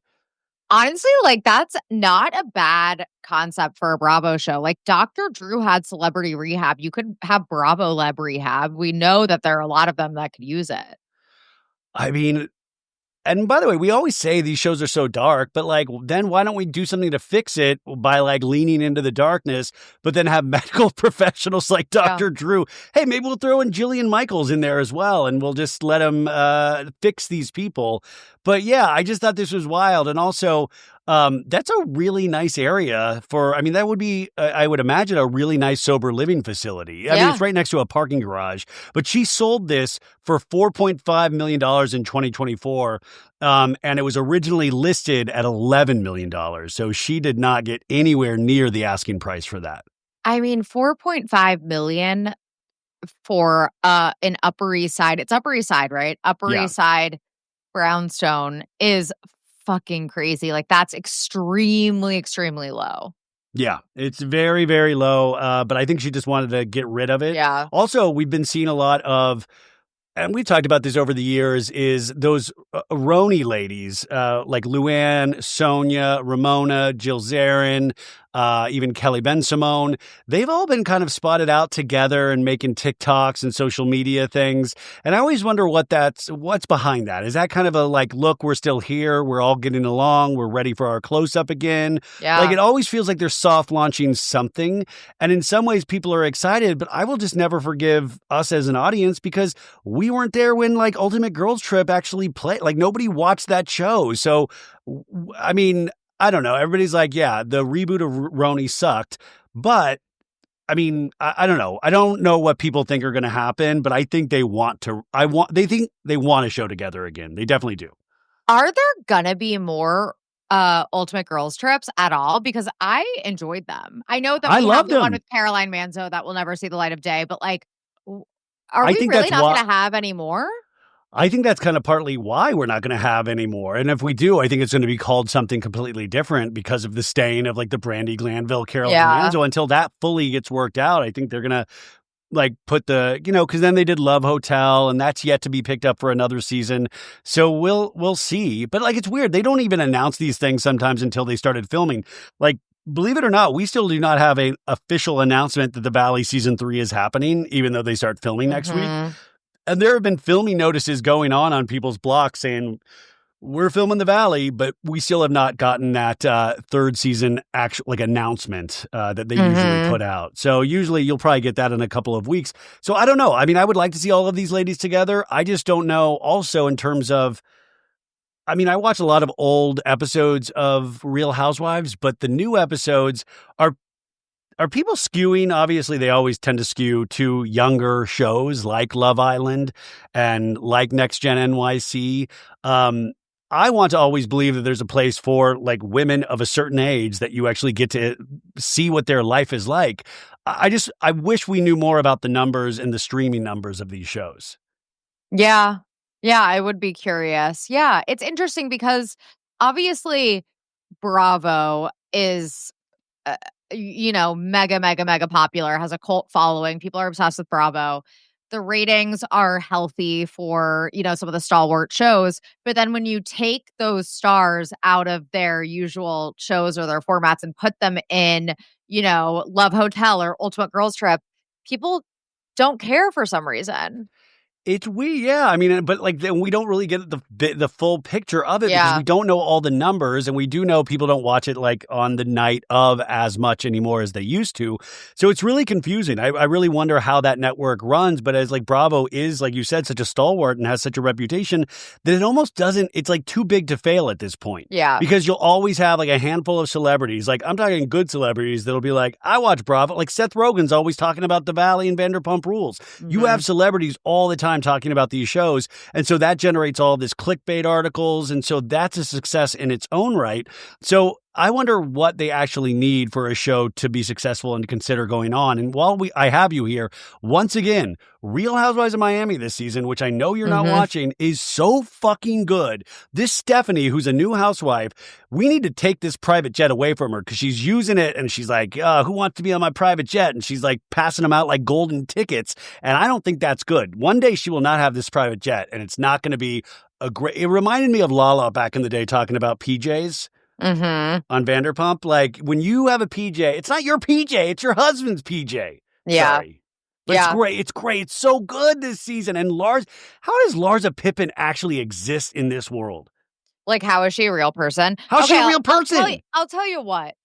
Honestly, like that's not a bad concept for a Bravo show. Like Dr. Drew had celebrity rehab. You could have Bravo Lab rehab. We know that there are a lot of them that could use it. I mean, and by the way, we always say these shows are so dark, but like, then why don't we do something to fix it by like leaning into the darkness, but then have medical professionals like Dr. Drew? Hey, maybe we'll throw in Jillian Michaels in there as well, and we'll just let him fix these people. But yeah, I just thought this was wild. And also, that's a really nice area for, I mean, that would be, I would imagine, a really nice sober living facility. I mean, it's right next to a parking garage. But she sold this for $4.5 million in 2024. And it was originally listed at $11 million. So she did not get anywhere near the asking price for that. I mean, $4.5 million for an Upper East Side. It's Upper East Side, right? Upper East Side brownstone is fucking crazy. Like that's extremely, extremely low. Yeah, it's very, very low. But I think she just wanted to get rid of it. Yeah. Also, we've been seeing a lot of, and we've talked about this over the years, is those Roni ladies, like Luann, Sonia, Ramona, Jill Zarin, even Kelly Ben-Simone. They've all been kind of spotted out together and making TikToks and social media things. And I always wonder what's behind that. Is that kind of a like, look, we're still here. We're all getting along. We're ready for our close-up again. Yeah. Like it always feels like they're soft launching something. And in some ways people are excited, but I will just never forgive us as an audience because we weren't there when like Ultimate Girls Trip actually played. Like nobody watched that show. So, I mean, I don't know. Everybody's like, yeah, the reboot of Roni sucked. But I mean, I don't know. I don't know what people think are going to happen, but I think they want a show together again. They definitely do. Are there going to be more Ultimate Girls Trips at all? Because I enjoyed them. I know that we have the one with Caroline Manzo that will never see the light of day, but like, are we really not going to have any more? I think that's kind of partly why we're not going to have any more. And if we do, I think it's going to be called something completely different because of the stain of like the Brandy Glanville, Caroline Manzo. Until that fully gets worked out, I think they're going to like put the, because then they did Love Hotel and that's yet to be picked up for another season. So we'll see. But like, it's weird. They don't even announce these things sometimes until they started filming. Like, believe it or not, we still do not have an official announcement that The Valley season 3 is happening, even though they start filming next week. And there have been filming notices going on people's blocks saying, we're filming The Valley, but we still have not gotten that third season actual like announcement that they usually put out. So usually you'll probably get that in a couple of weeks. So I don't know. I mean, I would like to see all of these ladies together. I just don't know also in terms of, I mean, I watch a lot of old episodes of Real Housewives, but the new episodes are people skewing? Obviously, they always tend to skew to younger shows like Love Island and like Next Gen NYC. I want to always believe that there's a place for like women of a certain age that you actually get to see what their life is like. I wish we knew more about the numbers and the streaming numbers of these shows. Yeah. Yeah, I would be curious. Yeah, it's interesting because obviously Bravo is mega, mega, mega popular, has a cult following. People are obsessed with Bravo. The ratings are healthy for, some of the stalwart shows. But then when you take those stars out of their usual shows or their formats and put them in, Love Hotel or Ultimate Girls Trip, people don't care for some reason. It's yeah. I mean, but like then we don't really get the full picture of it because we don't know all the numbers, and we do know people don't watch it like on the night of as much anymore as they used to. So it's really confusing. I really wonder how that network runs. But as like Bravo is, like you said, such a stalwart and has such a reputation that it almost doesn't. It's like too big to fail at this point. Yeah, because you'll always have like a handful of celebrities. Like I'm talking good celebrities that'll be like, I watch Bravo. Like Seth Rogen's always talking about the Valley and Vanderpump Rules. Mm-hmm. You have celebrities all the time talking about these shows. And so that generates all this clickbait articles. And so that's a success in its own right. So I wonder what they actually need for a show to be successful and to consider going on. And while I have you here, once again, Real Housewives of Miami this season, which I know you're not watching, is so fucking good. This Stephanie, who's a new housewife, we need to take this private jet away from her because she's using it and she's like, who wants to be on my private jet? And she's like passing them out like golden tickets. And I don't think that's good. One day she will not have this private jet and it's not going to be a great... It reminded me of Lala back in the day talking about PJs. On Vanderpump, like when you have a PJ, it's not your PJ, it's your husband's PJ. Yeah. Sorry. But it's great. It's great. It's so good this season. And how does Larsa Pippen actually exist in this world? Like, how is she a real person? How's she a real person? I'll tell you what.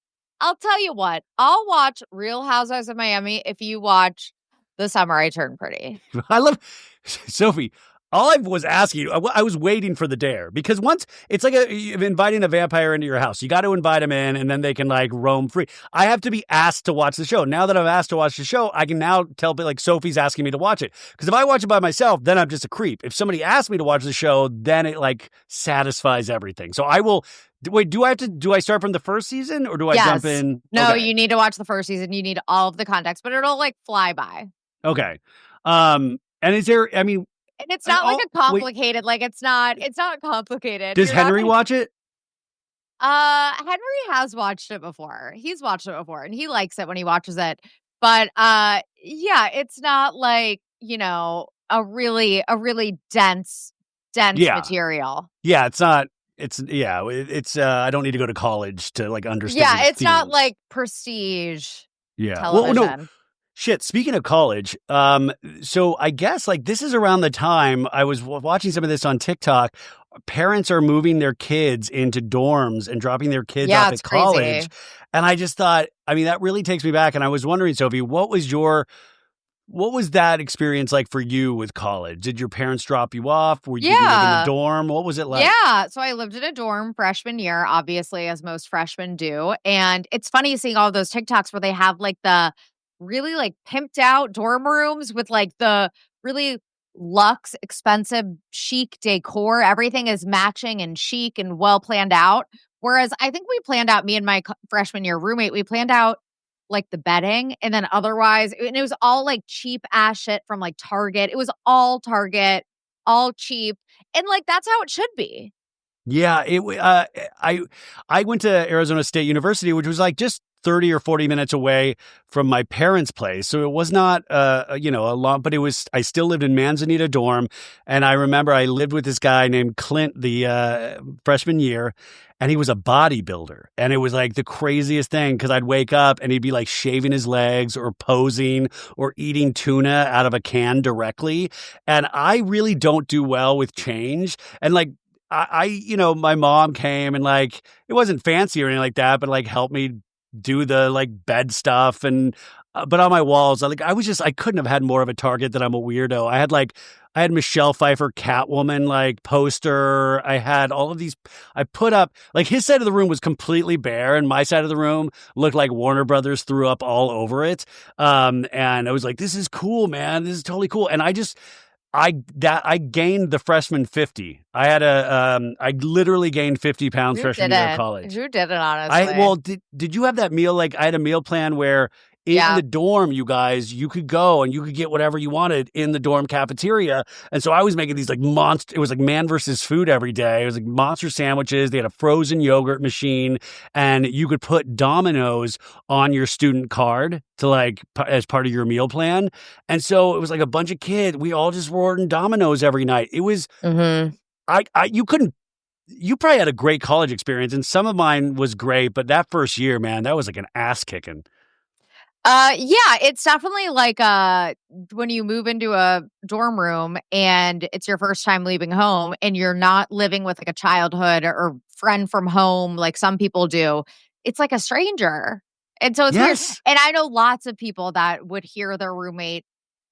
I'll watch Real Housewives of Miami if you watch The Summer I Turned Pretty. I love Sophie. All I was asking you, I was waiting for the dare because once it's like inviting a vampire into your house. You got to invite him in and then they can like roam free. I have to be asked to watch the show. Now that I'm asked to watch the show, I can now tell like Sophie's asking me to watch it. Because if I watch it by myself, then I'm just a creep. If somebody asks me to watch the show, then it like satisfies everything. So I will. Wait, do I start from the first season or do I jump in? No, you need to watch the first season. You need all of the context, but it'll like fly by. Okay. And is there, I mean, and it's not like a complicated, like it's not complicated. Does Henry watch it? Henry has watched it before. He's watched it before and he likes it when he watches it. But yeah, it's not like, a really dense material. Yeah, it's not. It's I don't need to go to college to like understand. Yeah, it's not like prestige. Yeah. Television. Well, no. Shit, speaking of college, so I guess like this is around the time I was watching some of this on TikTok. Parents are moving their kids into dorms and dropping their kids off at college. Crazy. And I just thought, I mean, that really takes me back. And I was wondering, Sophie, what was that experience like for you with college? Did your parents drop you off? Did you live in a dorm? What was it like? Yeah. So I lived in a dorm freshman year, obviously, as most freshmen do. And it's funny seeing all those TikToks where they have like the really like pimped out dorm rooms with like the really luxe, expensive, chic decor. Everything is matching and chic and well planned out. Whereas I think we planned out, me and my freshman year roommate, we planned out like the bedding and then otherwise, and it was all like cheap ass shit from like Target. It was all Target, all cheap. And like, that's how it should be. Yeah. I went to Arizona State University, which was like just 30 or 40 minutes away from my parents' place. So it was not, a long, but I still lived in Manzanita dorm. And I remember I lived with this guy named Clint the freshman year, and he was a bodybuilder. And it was like the craziest thing because I'd wake up and he'd be like shaving his legs or posing or eating tuna out of a can directly. And I really don't do well with change. And like, my mom came and like, it wasn't fancy or anything like that, but like helped me do the like bed stuff and but on my walls I couldn't have had more of a target that I'm a weirdo. I had Michelle Pfeiffer Catwoman like poster. I had all of these. I put up like his side of the room was completely bare and my side of the room looked like Warner Brothers threw up all over it. And I was like, this is cool, man. This is totally cool. And I gained the freshman 50. I literally gained 50 pounds freshman year of college. Who did it, honestly? Did you have that meal? Like I had a meal plan where in the dorm, you guys, you could go and you could get whatever you wanted in the dorm cafeteria. And so I was making these like it was like man versus food every day. It was like monster sandwiches. They had a frozen yogurt machine and you could put Domino's on your student card to like as part of your meal plan. And so it was like a bunch of kids. We all just were ordering Domino's every night. It was, you probably had a great college experience and some of mine was great, but that first year, man, that was like an ass kicking. Yeah, it's definitely like when you move into a dorm room and it's your first time leaving home and you're not living with like a childhood or friend from home like some people do. It's like a stranger. And so it's weird. And I know lots of people that would hear their roommate.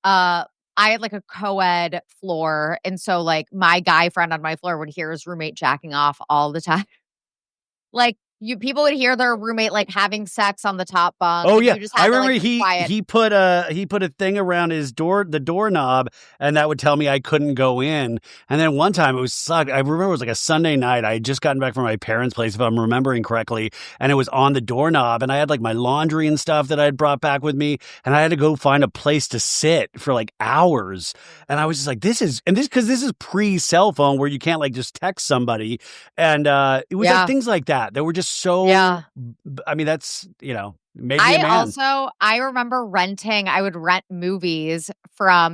I had like a co-ed floor, and so like my guy friend on my floor would hear his roommate jacking off all the time. Like people would hear their roommate like having sex on the top bunk. Oh yeah, I remember he put a thing around the doorknob, and that would tell me I couldn't go in. And then one time it was sucked. I remember it was like a Sunday night. I had just gotten back from my parents' place, if I'm remembering correctly, and it was on the doorknob. And I had like my laundry and stuff that I had brought back with me, and I had to go find a place to sit for like hours. And I was just like, because this is pre-cell phone where you can't like just text somebody, and it was like things like that were just so. Yeah. I mean, that's maybe I remember I would rent movies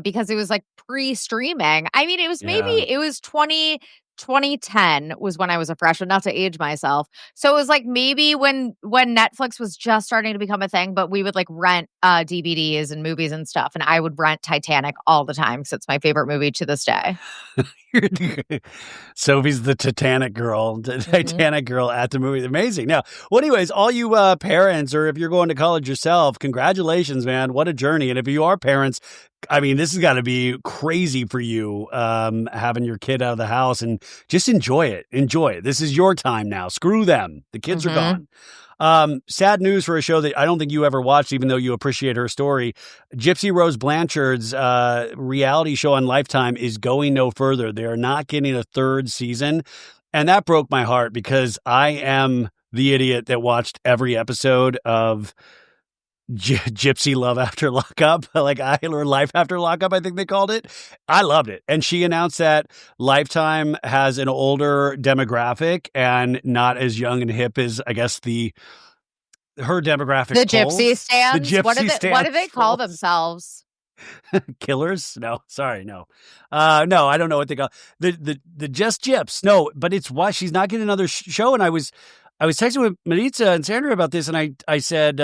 because it was like pre-streaming. I mean, it was it was 2010 was when I was a freshman, not to age myself. So it was like maybe when Netflix was just starting to become a thing, but we would like rent DVDs and movies and stuff. And I would rent Titanic all the time because it's my favorite movie to this day. Sophie's the Titanic girl at the movie. Amazing. Now, well, anyways, all you parents, or if you're going to college yourself, congratulations, man. What a journey. And if you are parents, I mean, this has got to be crazy for you, having your kid out of the house, and just enjoy it. Enjoy it. This is your time now. Screw them. The kids are gone. Sad news for a show that I don't think you ever watched, even though you appreciate her story. Gypsy Rose Blanchard's reality show on Lifetime is going no further. They are not getting a third season. And that broke my heart because I am the idiot that watched every episode of Gypsy Love After Lockup, or Life After Lockup, I think they called it. I loved it. And she announced that Lifetime has an older demographic and not as young and hip as, I guess, her demographic. The Gypsy stands? What do they call themselves? Killers? No, sorry, no. No, I don't know what they call the Just Gyps. No, but it's why she's not getting another show. And I was texting with Maritza and Sandra about this, and I said,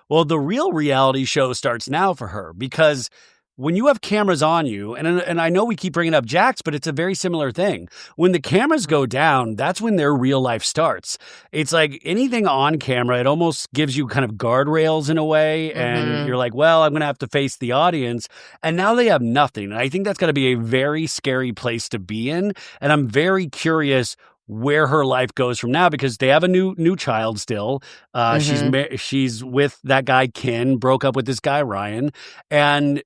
well, the real reality show starts now for her, because when you have cameras on you, and I know we keep bringing up Jax, but it's a very similar thing. When the cameras go down, that's when their real life starts. It's like anything on camera, it almost gives you kind of guardrails in a way, and you're like, well, I'm going to have to face the audience. And now they have nothing. And I think that's got to be a very scary place to be in. And I'm very curious where her life goes from now, because they have a new child still. She's with that guy Ken, broke up with this guy Ryan, and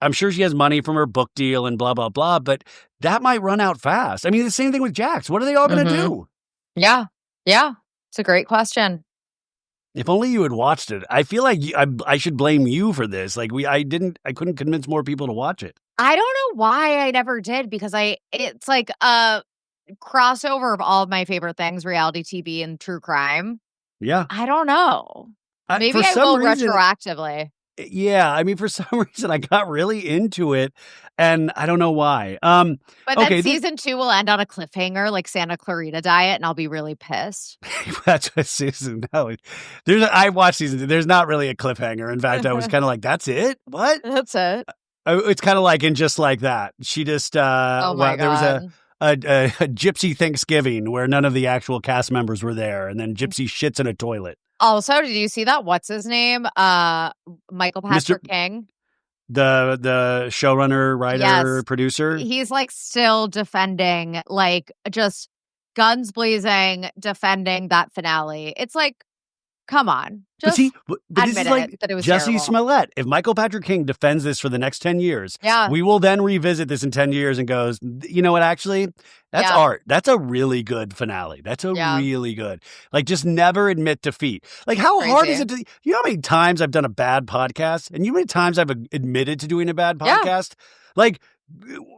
I'm sure she has money from her book deal and blah blah blah, but that might run out fast. I mean, the same thing with Jax. What are they all going to do? Yeah, it's a great question. If only you had watched it. I feel like I should blame you for this. Like I couldn't convince more people to watch it. I don't know why I never did, because it's like a crossover of all of my favorite things, reality TV and true crime. Yeah. I don't know. Maybe I will retroactively. Yeah, I mean, for some reason, I got really into it, and I don't know why. But then season 2 will end on a cliffhanger, like Santa Clarita Diet, and I'll be really pissed. That's what season. No, I watched season 2. There's not really a cliffhanger. In fact, I was kind of like, "That's it? What? That's it." It's kind of like in Just Like That. She just oh my God. There was a Gypsy Thanksgiving where none of the actual cast members were there, and then Gypsy shits in a toilet. Also, did you see that? What's his name? Michael Patrick King. The showrunner, writer, producer. He's like still defending, like just guns blazing, defending that finale. It's like, come on. Just admit that it was Jussie terrible. Smollett. If Michael Patrick King defends this for the next 10 years, we will then revisit this in 10 years and goes, you know what, actually, that's art. That's a really good finale. That's a really good. Like, just never admit defeat. Like, how hard is it to, you know how many times I've done a bad podcast? And you know how many times I've admitted to doing a bad podcast? Like,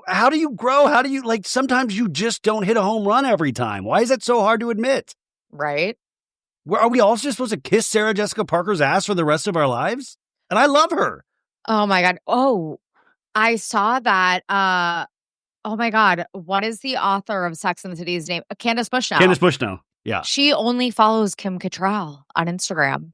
how do you grow? How do you, like, sometimes you just don't hit a home run every time. Why is that so hard to admit? Right. Are we all just supposed to kiss Sarah Jessica Parker's ass for the rest of our lives? And I love her. Oh, my God. Oh, I saw that. Oh, my God. What is the author of Sex and the City's name? Candace Bushnell. Candace Bushnell. Yeah. She only follows Kim Cattrall on Instagram.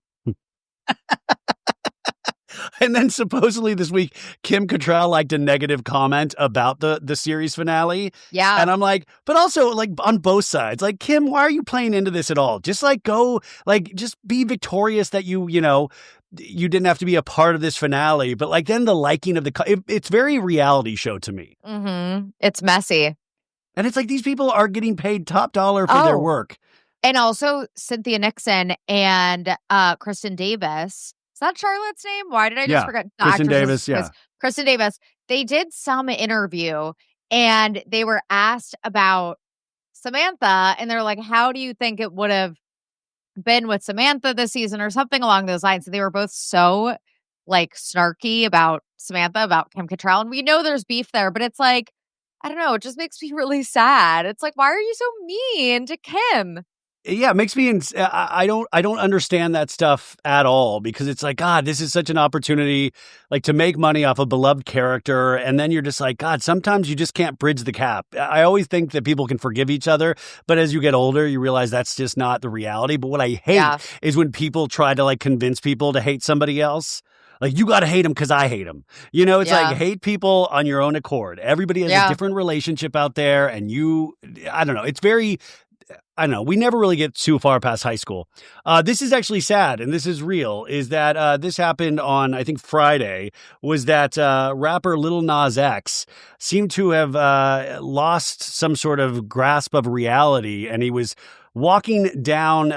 And then supposedly this week, Kim Cattrall liked a negative comment about the series finale. Yeah. And I'm like, but also like on both sides, like, Kim, why are you playing into this at all? Just like go, like, just be victorious that you didn't have to be a part of this finale. But like then the liking of it's very reality show to me. Mm-hmm. It's messy. And it's like these people are getting paid top dollar for their work. And also Cynthia Nixon and Kristen Davis. Is that Charlotte's name? Why did I just forget? Kristen Davis, yeah. Kristen Davis. They did some interview and they were asked about Samantha. And they're like, how do you think it would have been with Samantha this season or something along those lines? So they were both so like snarky about Samantha, about Kim Cattrall. And we know there's beef there, but it's like, I don't know. It just makes me really sad. It's like, why are you so mean to Kim? Yeah, it makes me. I don't understand that stuff at all because it's like, God, this is such an opportunity, like to make money off a beloved character, and then you're just like, God, sometimes you just can't bridge the gap. I always think that people can forgive each other, but as you get older, you realize that's just not the reality. But what I hate is when people try to like convince people to hate somebody else. Like, you got to hate him because I hate him. It's like hate people on your own accord. Everybody has a different relationship out there, and I don't know. It's very. I don't know. We never really get too far past high school. This is actually sad, and this is real, is that this happened on, I think, Friday, was that rapper Lil Nas X seemed to have lost some sort of grasp of reality, and he was walking down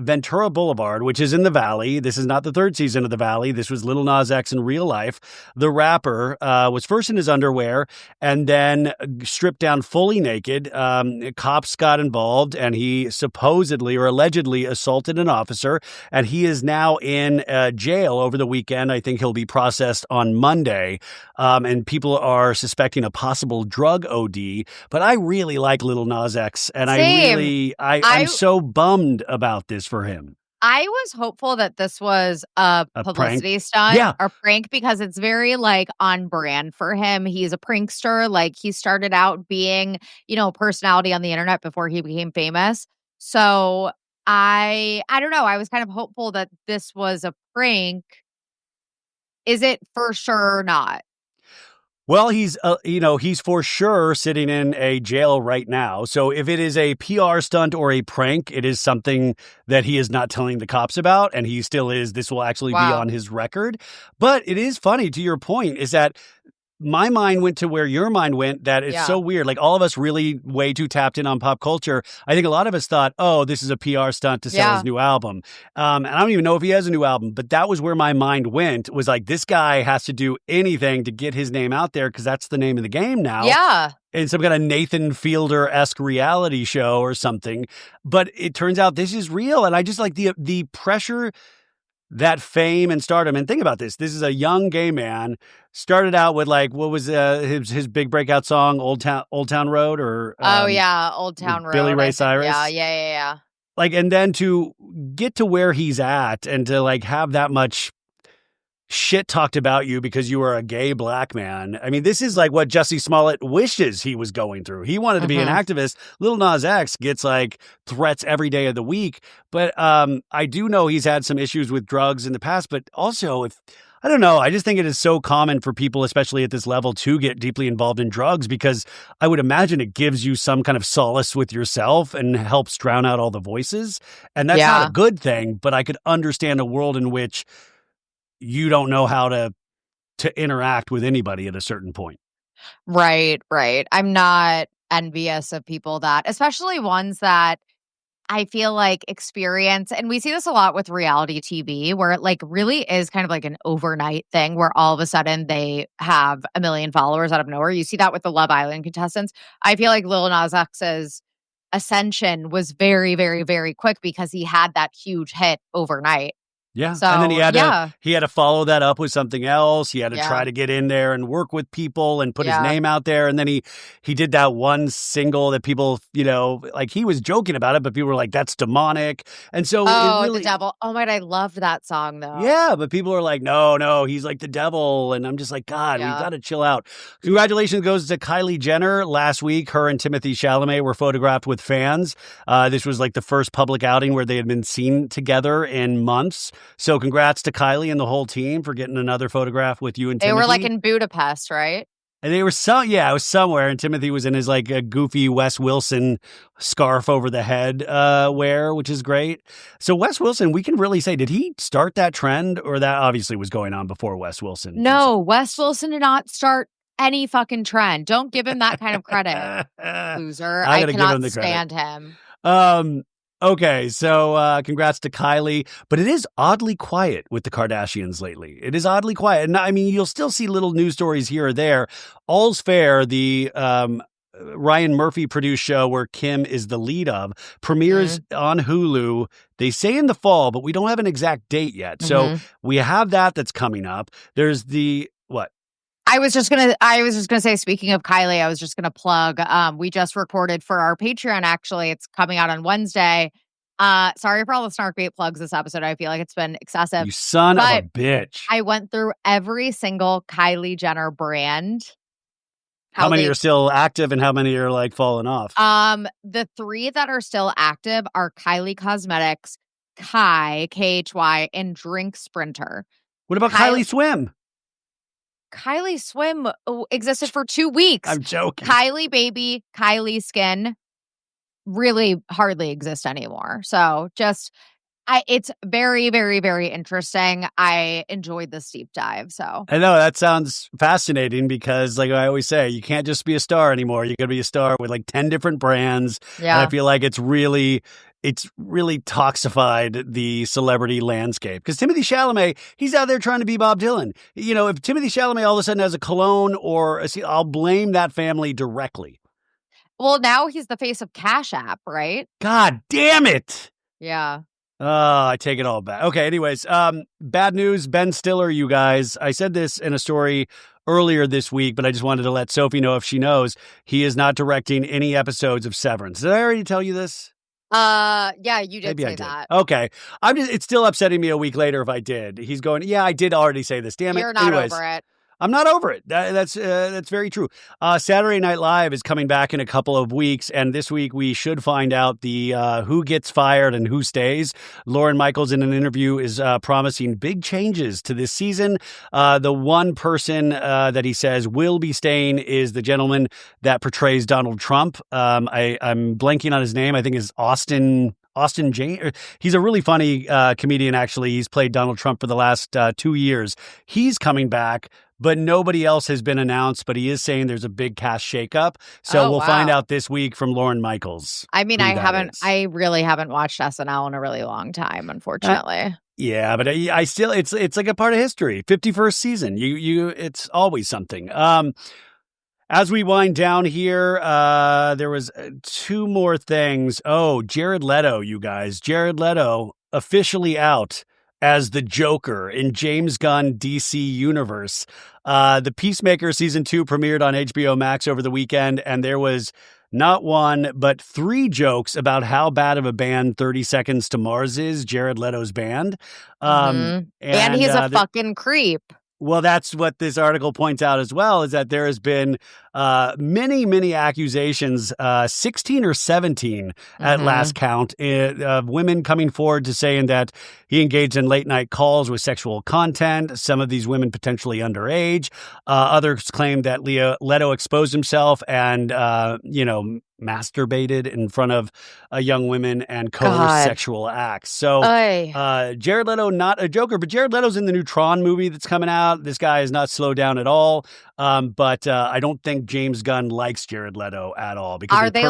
Ventura Boulevard, which is in the Valley. This is not the third season of the Valley. This was Lil Nas X in real life. The rapper was first in his underwear and then stripped down fully naked. Cops got involved and he supposedly or allegedly assaulted an officer. And he is now in jail over the weekend. I think he'll be processed on Monday. And people are suspecting a possible drug OD. But I really like Lil Nas X. And Same. I'm so bummed about this for him. I was hopeful that this was a publicity stunt or prank because it's very like on brand for him. He's a prankster. Like he started out being, a personality on the internet before he became famous. So I don't know. I was kind of hopeful that this was a prank. Is it for sure or not? Well, he's for sure sitting in a jail right now. So if it is a PR stunt or a prank, it is something that he is not telling the cops about. And he still is. This will actually be on his record. But it is funny, to your point, is that my mind went to where your mind went, that it's so weird. Like all of us really way too tapped in on pop culture. I think a lot of us thought, oh, this is a PR stunt to sell his new album. And I don't even know if he has a new album, but that was where my mind went, was like, this guy has to do anything to get his name out there because that's the name of the game now. Yeah. In some kind of Nathan Fielder-esque reality show or something. But it turns out this is real. And I just like the pressure that fame and stardom. And think about this. This is a young gay man, started out with like, what was his big breakout song, Old Town Road, or Old Town Road. Billy Ray Cyrus. Yeah. Like, and then to get to where he's at and to like have that much shit talked about you because you are a gay black man. I mean, this is like what Jussie Smollett wishes he was going through. He wanted to be an activist. Lil Nas X gets like threats every day of the week. But I do know he's had some issues with drugs in the past. But also, I don't know, I just think it is so common for people, especially at this level, to get deeply involved in drugs because I would imagine it gives you some kind of solace with yourself and helps drown out all the voices. And that's not a good thing, but I could understand a world in which you don't know how to interact with anybody at a certain point. Right. I'm not envious of people that, especially ones that I feel like experience, and we see this a lot with reality TV, where it like really is kind of like an overnight thing where all of a sudden they have 1 million followers out of nowhere. You see that with the Love Island contestants. I feel like Lil Nas X's ascension was very, very, very quick because he had that huge hit overnight. Yeah. So, and then he had to follow that up with something else. He had to try to get in there and work with people and put his name out there. And then he did that one single that people, like he was joking about it, but people were like, that's demonic. And so the devil. Oh my God, I loved that song though. Yeah, but people are like, no, he's like the devil. And I'm just like, God, we got to chill out. Congratulations goes to Kylie Jenner. Last week, her and Timothée Chalamet were photographed with fans. This was like the first public outing where they had been seen together in months. So congrats to Kylie and the whole team for getting another photograph with you and Timothy. They were like in Budapest, right? And they were it was somewhere, and Timothy was in his like a goofy Wes Wilson scarf over the head wear, which is great. So Wes Wilson, we can really say, did he start that trend, or that obviously was going on before Wes Wilson? No, Wes Wilson did not start any fucking trend. Don't give him that kind of credit, loser. I cannot stand him. Okay, so congrats to Kylie, but it is oddly quiet with the Kardashians lately. It is oddly quiet. And I mean, you'll still see little news stories here or there. All's Fair, the Ryan Murphy produced show where Kim is the lead of, premieres on Hulu. They say in the fall, but we don't have an exact date yet. So we have that's coming up. There's what? I was just gonna say, speaking of Kylie, I was just gonna plug. We just recorded for our Patreon. Actually, it's coming out on Wednesday. Sorry for all the snark bait plugs this episode. I feel like it's been excessive. You son of a bitch! I went through every single Kylie Jenner brand. How many are still active, and how many are like falling off? The 3 that are still active are Kylie Cosmetics, KHY, and Drink Sprinter. What about Kylie Swim? Kylie Swim existed for 2 weeks. I'm joking. Kylie Baby, Kylie Skin really hardly exist anymore. So it's very, very, very interesting. I enjoyed this deep dive. So I know that sounds fascinating because, like I always say, you can't just be a star anymore. You got to be a star with like 10 different brands. Yeah. And I feel like it's really toxified the celebrity landscape. Because Timothy Chalamet, he's out there trying to be Bob Dylan. You know, if Timothy Chalamet all of a sudden has a cologne I'll blame that family directly. Well, now he's the face of Cash App, right? God damn it. Yeah. I take it all back. Okay, anyways, bad news, Ben Stiller, you guys. I said this in a story earlier this week, but I just wanted to let Sophie know if she knows. He is not directing any episodes of Severance. Did I already tell you this? Yeah, you did Maybe say that. Okay. It's still upsetting me a week later if I did. He's going, yeah, I did already say this. Damn it. You're not over it. I'm not over it. That's very true. Saturday Night Live is coming back in a couple of weeks, and this week we should find out the who gets fired and who stays. Lorne Michaels in an interview is promising big changes to this season. The one person that he says will be staying is the gentleman that portrays Donald Trump. I'm blanking on his name. I think it's Austin Jane. He's a really funny comedian, actually. He's played Donald Trump for the last 2 years. He's coming back, but nobody else has been announced. But he is saying there's a big cast shakeup. So we'll find out this week from Lorne Michaels. I mean, I really haven't watched SNL in a really long time, unfortunately. Yeah, but I still, it's like a part of history. 51st season. It's always something. As we wind down here, there was 2 more things. Oh, Jared Leto, you guys. Jared Leto officially out as the Joker in James Gunn DC Universe. The Peacemaker Season 2 premiered on HBO Max over the weekend, and there was not 1, but 3 jokes about how bad of a band 30 Seconds to Mars is, Jared Leto's band. And he's a fucking creep. Well, that's what this article points out as well, is that there has been many, many accusations, 16 or 17 at last count, of women coming forward to saying that he engaged in late night calls with sexual content, some of these women potentially underage. Others claim that Leto exposed himself and, masturbated in front of young women and coerced sexual acts. So Jared Leto, not a Joker, but Jared Leto's in the new Tron movie that's coming out. This guy is not slowed down at all. But I don't think James Gunn likes Jared Leto at all. Because are they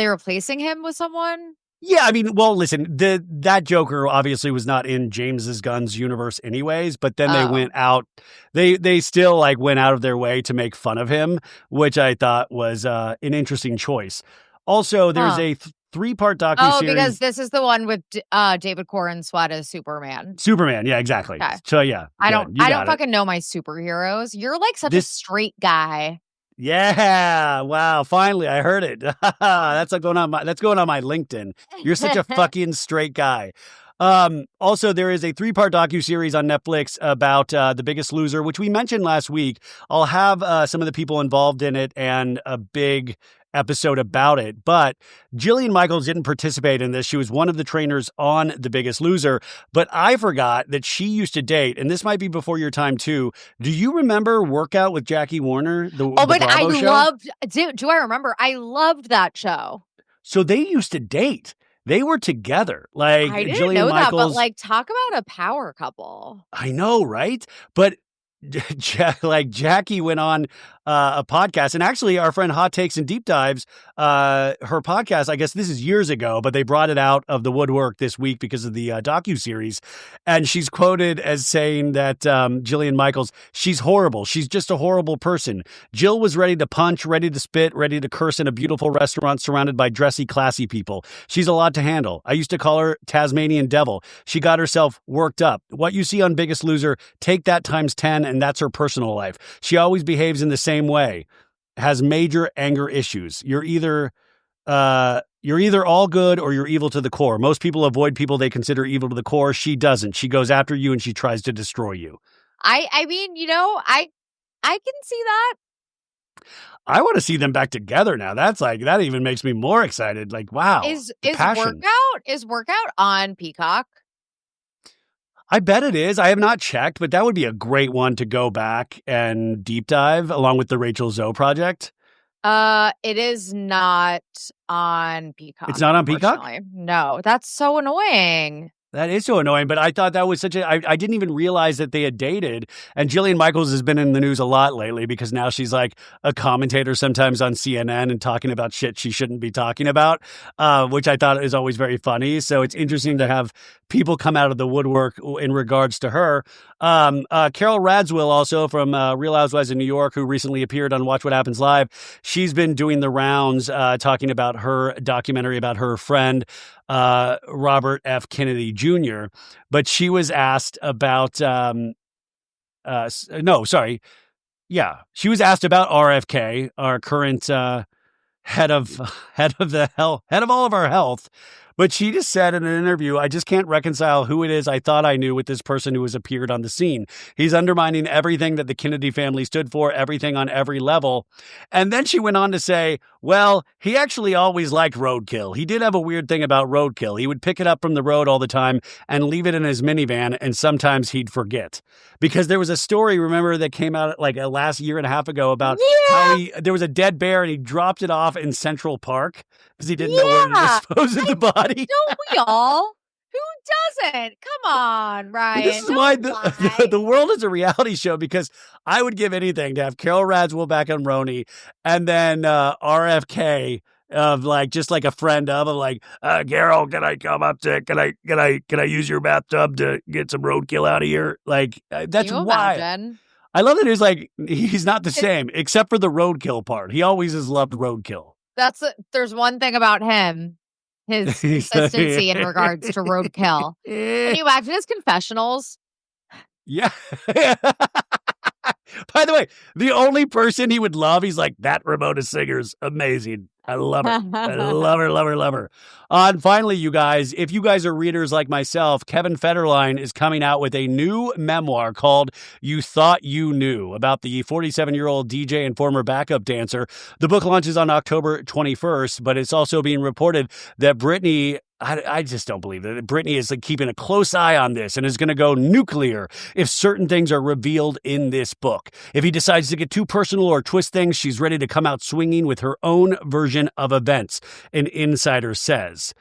replacing him with someone? Yeah, I mean, well, listen, that Joker obviously was not in James Gunn's universe anyways, but then they went out, they still like went out of their way to make fun of him, which I thought was an interesting choice. Also, there's a 3-part docuseries. Oh, because this is the one with David Corenswet as Superman. Superman, yeah, exactly. Okay. So yeah, I don't fucking know my superheroes. You're like such a straight guy. Yeah. Wow. Finally, I heard it. That's going on my LinkedIn. You're such a fucking straight guy. Also, there is a 3-part docuseries on Netflix about The Biggest Loser, which we mentioned last week. I'll have some of the people involved in it and a big episode about it. But Jillian Michaels didn't participate in this. She was one of the trainers on The Biggest Loser. But I forgot that she used to date, and this might be before your time too. Do you remember Workout with Jackie Warner? The but Bravo I show? loved. Do I remember? I loved that show. So they used to date. They were together. Like I didn't Jillian know Michaels, that, but like, talk about a power couple. I know, right? But Jackie went on a podcast, and actually our friend Hot Takes and Deep Dives, her podcast, I guess this is years ago, but they brought it out of the woodwork this week because of the docuseries. And she's quoted as saying that Jillian Michaels, she's horrible. She's just a horrible person. Jill was ready to punch, ready to spit, ready to curse in a beautiful restaurant surrounded by dressy, classy people. She's a lot to handle. I used to call her Tasmanian Devil. She got herself worked up. What you see on Biggest Loser, take that times 10, and that's her personal life. She always behaves in the same way, has major anger issues. You're either all good or you're evil to the core. Most people avoid people they consider evil to the core. She doesn't. She goes after you and she tries to destroy you. I mean, I can see that. I want to see them back together now. That even makes me more excited. Like, wow. Is passion. Workout on Peacock? I bet it is. I have not checked, but that would be a great one to go back and deep dive along with the Rachel Zoe project. It is not on Peacock. It's not on Peacock? No, that's so annoying. That is so annoying, but I thought that was I didn't even realize that they had dated. And Jillian Michaels has been in the news a lot lately because now she's like a commentator sometimes on CNN and talking about shit she shouldn't be talking about, which I thought is always very funny. So it's interesting to have people come out of the woodwork in regards to her. Carol Radziwill, also from Real Housewives of New York, who recently appeared on Watch What Happens Live. She's been doing the rounds, talking about her documentary about her friend, Robert F. Kennedy Jr. But she was asked about, she was asked about RFK, our current head of all of our health. But she just said in an interview, I just can't reconcile who it is I thought I knew with this person who has appeared on the scene. He's undermining everything that the Kennedy family stood for, everything on every level. And then she went on to say, well, he actually always liked roadkill. He did have a weird thing about roadkill. He would pick it up from the road all the time and leave it in his minivan, and sometimes he'd forget. Because there was a story, remember, that came out like last year and a half ago about how there was a dead bear and he dropped it off in Central Park because he didn't know where to dispose of the body. Don't we all? Who doesn't? Come on, Ryan. This is why the world is a reality show, because I would give anything to have Carol Radziwill back on Roni and then RFK of like just like a friend of like, Carol, can I come up to can I use your bathtub to get some roadkill out of here? Like that's why. Imagine? I love that he's not the same except for the roadkill part. He always has loved roadkill. There's one thing about him. His consistency in regards to roadkill. Can you imagine his confessionals? Yeah. By the way, the only person he would love, he's like, that Ramona Singer's amazing. I love her. I love her, love her, love her. And finally, you guys, if you guys are readers like myself, Kevin Federline is coming out with a new memoir called You Thought You Knew, about the 47-year-old DJ and former backup dancer. The book launches on October 21st, but it's also being reported that Brittany, I just don't believe that Brittany is like keeping a close eye on this and is going to go nuclear if certain things are revealed in this book. If he decides to get too personal or twist things, she's ready to come out swinging with her own version of events, an insider says.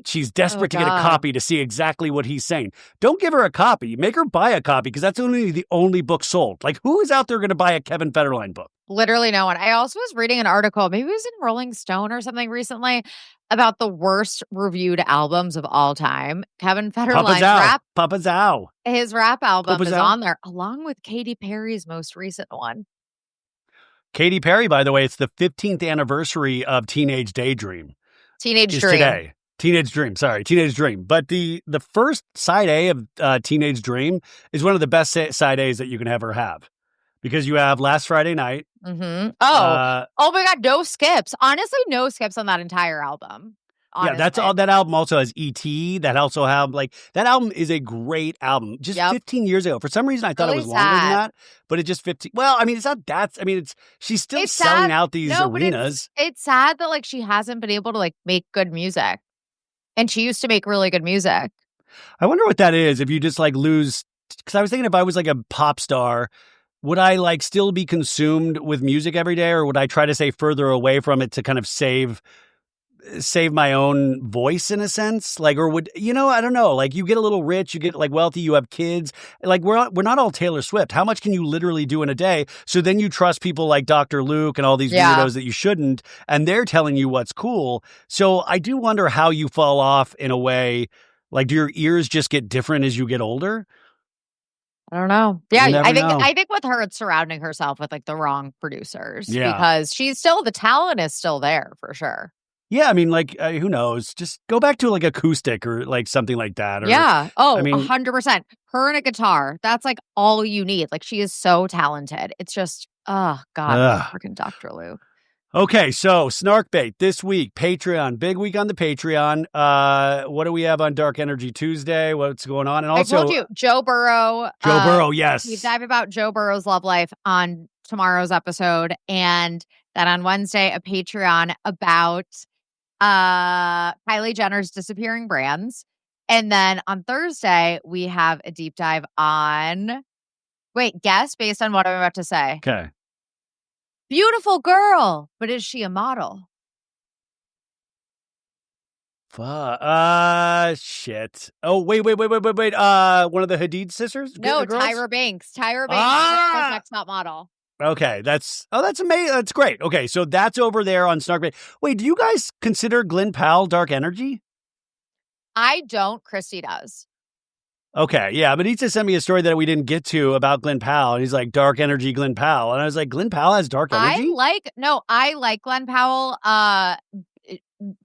She's desperate to get a copy to see exactly what he's saying. Don't give her a copy. Make her buy a copy, because that's only the only book sold. Like, who is out there going to buy a Kevin Federline book? Literally no one. I also was reading an article, maybe it was in Rolling Stone or something recently, about the worst reviewed albums of all time. Kevin Federline's his rap album is on there, along with Katy Perry's most recent one. Katy Perry, by the way, it's the 15th anniversary of Teenage Daydream. Teenage Dream. Today. Teenage Dream. But the first side A of Teenage Dream is one of the best side A's that you can ever have. Because you have Last Friday Night. Mm-hmm. Oh my God, no skips. Honestly, no skips on that entire album. honestly. Yeah, that's all. That album also has E.T. That also have that album is a great album. Just 15 years ago. For some reason, I thought it was longer than that, but it just 15. Well, I mean, it's not that. I mean, she's still selling out these arenas. It's sad that she hasn't been able to make good music, and she used to make really good music. I wonder what that is. If you just lose, because I was thinking if I was a pop star, would I still be consumed with music every day, or would I try to stay further away from it to kind of save my own voice in a sense? Or would, I don't know, you get a little rich, you get wealthy, you have kids, we're not all Taylor Swift. How much can you literally do in a day? So then you trust people like Dr. Luke and all these weirdos that you shouldn't, and they're telling you what's cool. So I do wonder how you fall off in a way. Do your ears just get different as you get older? I don't know. Yeah, I think with her, it's surrounding herself with the wrong producers because the talent is still there for sure. Yeah, I mean, who knows? Just go back to acoustic or something like that. Or, yeah. Oh, 100%. Her and a guitar. That's all you need. She is so talented. It's just, oh God, freaking Dr. Luke. Okay, so Snark Bait this week, Patreon, big week on the Patreon. What do we have on Dark Energy Tuesday? What's going on? And also, I told you, Joe Burrow. Joe Burrow, yes. We dive about Joe Burrow's love life on tomorrow's episode, and then on Wednesday, a Patreon about Kylie Jenner's disappearing brands, and then on Thursday we have a deep dive on. Guess based on what I'm about to say. Okay. Beautiful girl, but is she a model? Shit. Oh, wait. One of the Hadid sisters? No, Tyra Banks. Tyra Banks is next top model. Okay, that's amazing. That's great. Okay, so that's over there on Snark Bait. Wait, do you guys consider Glenn Powell Dark Energy? I don't. Christy does. Okay, yeah, but he just sent me a story that we didn't get to about Glenn Powell. And he's like, Dark Energy Glenn Powell. And I was like, Glenn Powell has dark energy? I like Glenn Powell.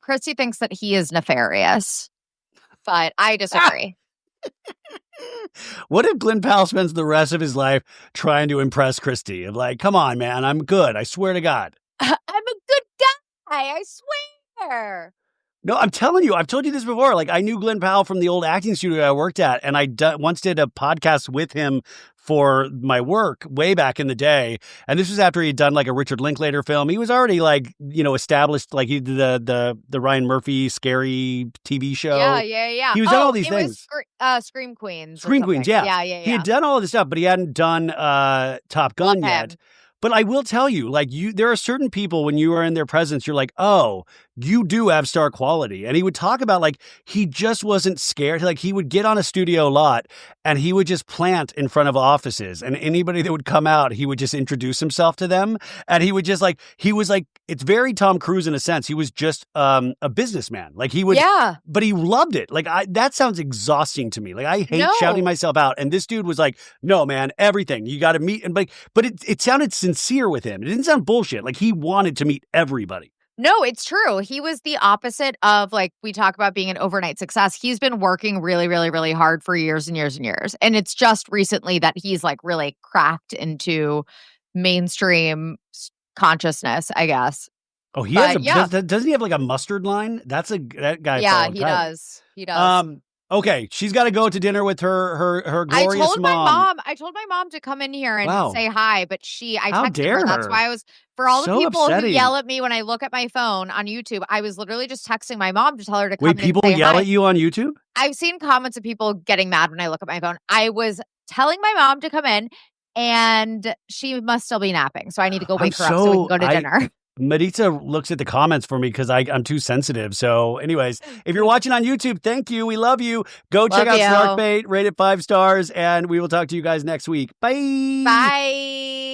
Christy thinks that he is nefarious, but I disagree. What if Glenn Powell spends the rest of his life trying to impress Christy? Come on, man, I'm good. I swear to God. I'm a good guy. I swear. No, I'm telling you, I've told you this before. I knew Glenn Powell from the old acting studio I worked at, and I once did a podcast with him for my work way back in the day. And this was after he'd done a Richard Linklater film. He was already established, he did the Ryan Murphy scary TV show. Yeah. He was done all these things. Scream Queens. Scream Queens, yeah. He had done all of this stuff, but he hadn't done Top Gun yet. But I will tell you, there are certain people when you are in their presence, you're oh, you do have star quality. And he would talk about he just wasn't scared. He would get on a studio lot and he would just plant in front of offices, and anybody that would come out, he would just introduce himself to them. And he would just it's very Tom Cruise in a sense. He was just a businessman. But he loved it. That sounds exhausting to me. I hate shouting myself out. And this dude was no, man, everything. You got to meet. And but it sounded sincere with him. It didn't sound bullshit. He wanted to meet everybody. No, it's true. He was the opposite of we talk about being an overnight success. He's been working really, really, really hard for years and years and years. And it's just recently that he's really cracked into mainstream consciousness, I guess. Oh, he has doesn't he have a mustard line? That guy. Yeah, he does. He does. Okay, she's got to go to dinner with her glorious mom. I told my mom to come in here and say hi, but I texted her. That's why I was, for all the So people upsetting. who yell at me when I look at my phone on YouTube, I was literally just texting my mom to tell her to come in Wait, people and say yell hi. at you on YouTube? I've seen comments of people getting mad when I look at my phone. I was telling my mom to come in, and she must still be napping, so I need to go wake her up so we can go to dinner. Maritza looks at the comments for me because I'm too sensitive. So anyways, if you're watching on YouTube, thank you. We love you. Go check out Snark Bait, rate it 5 stars, and we will talk to you guys next week. Bye. Bye.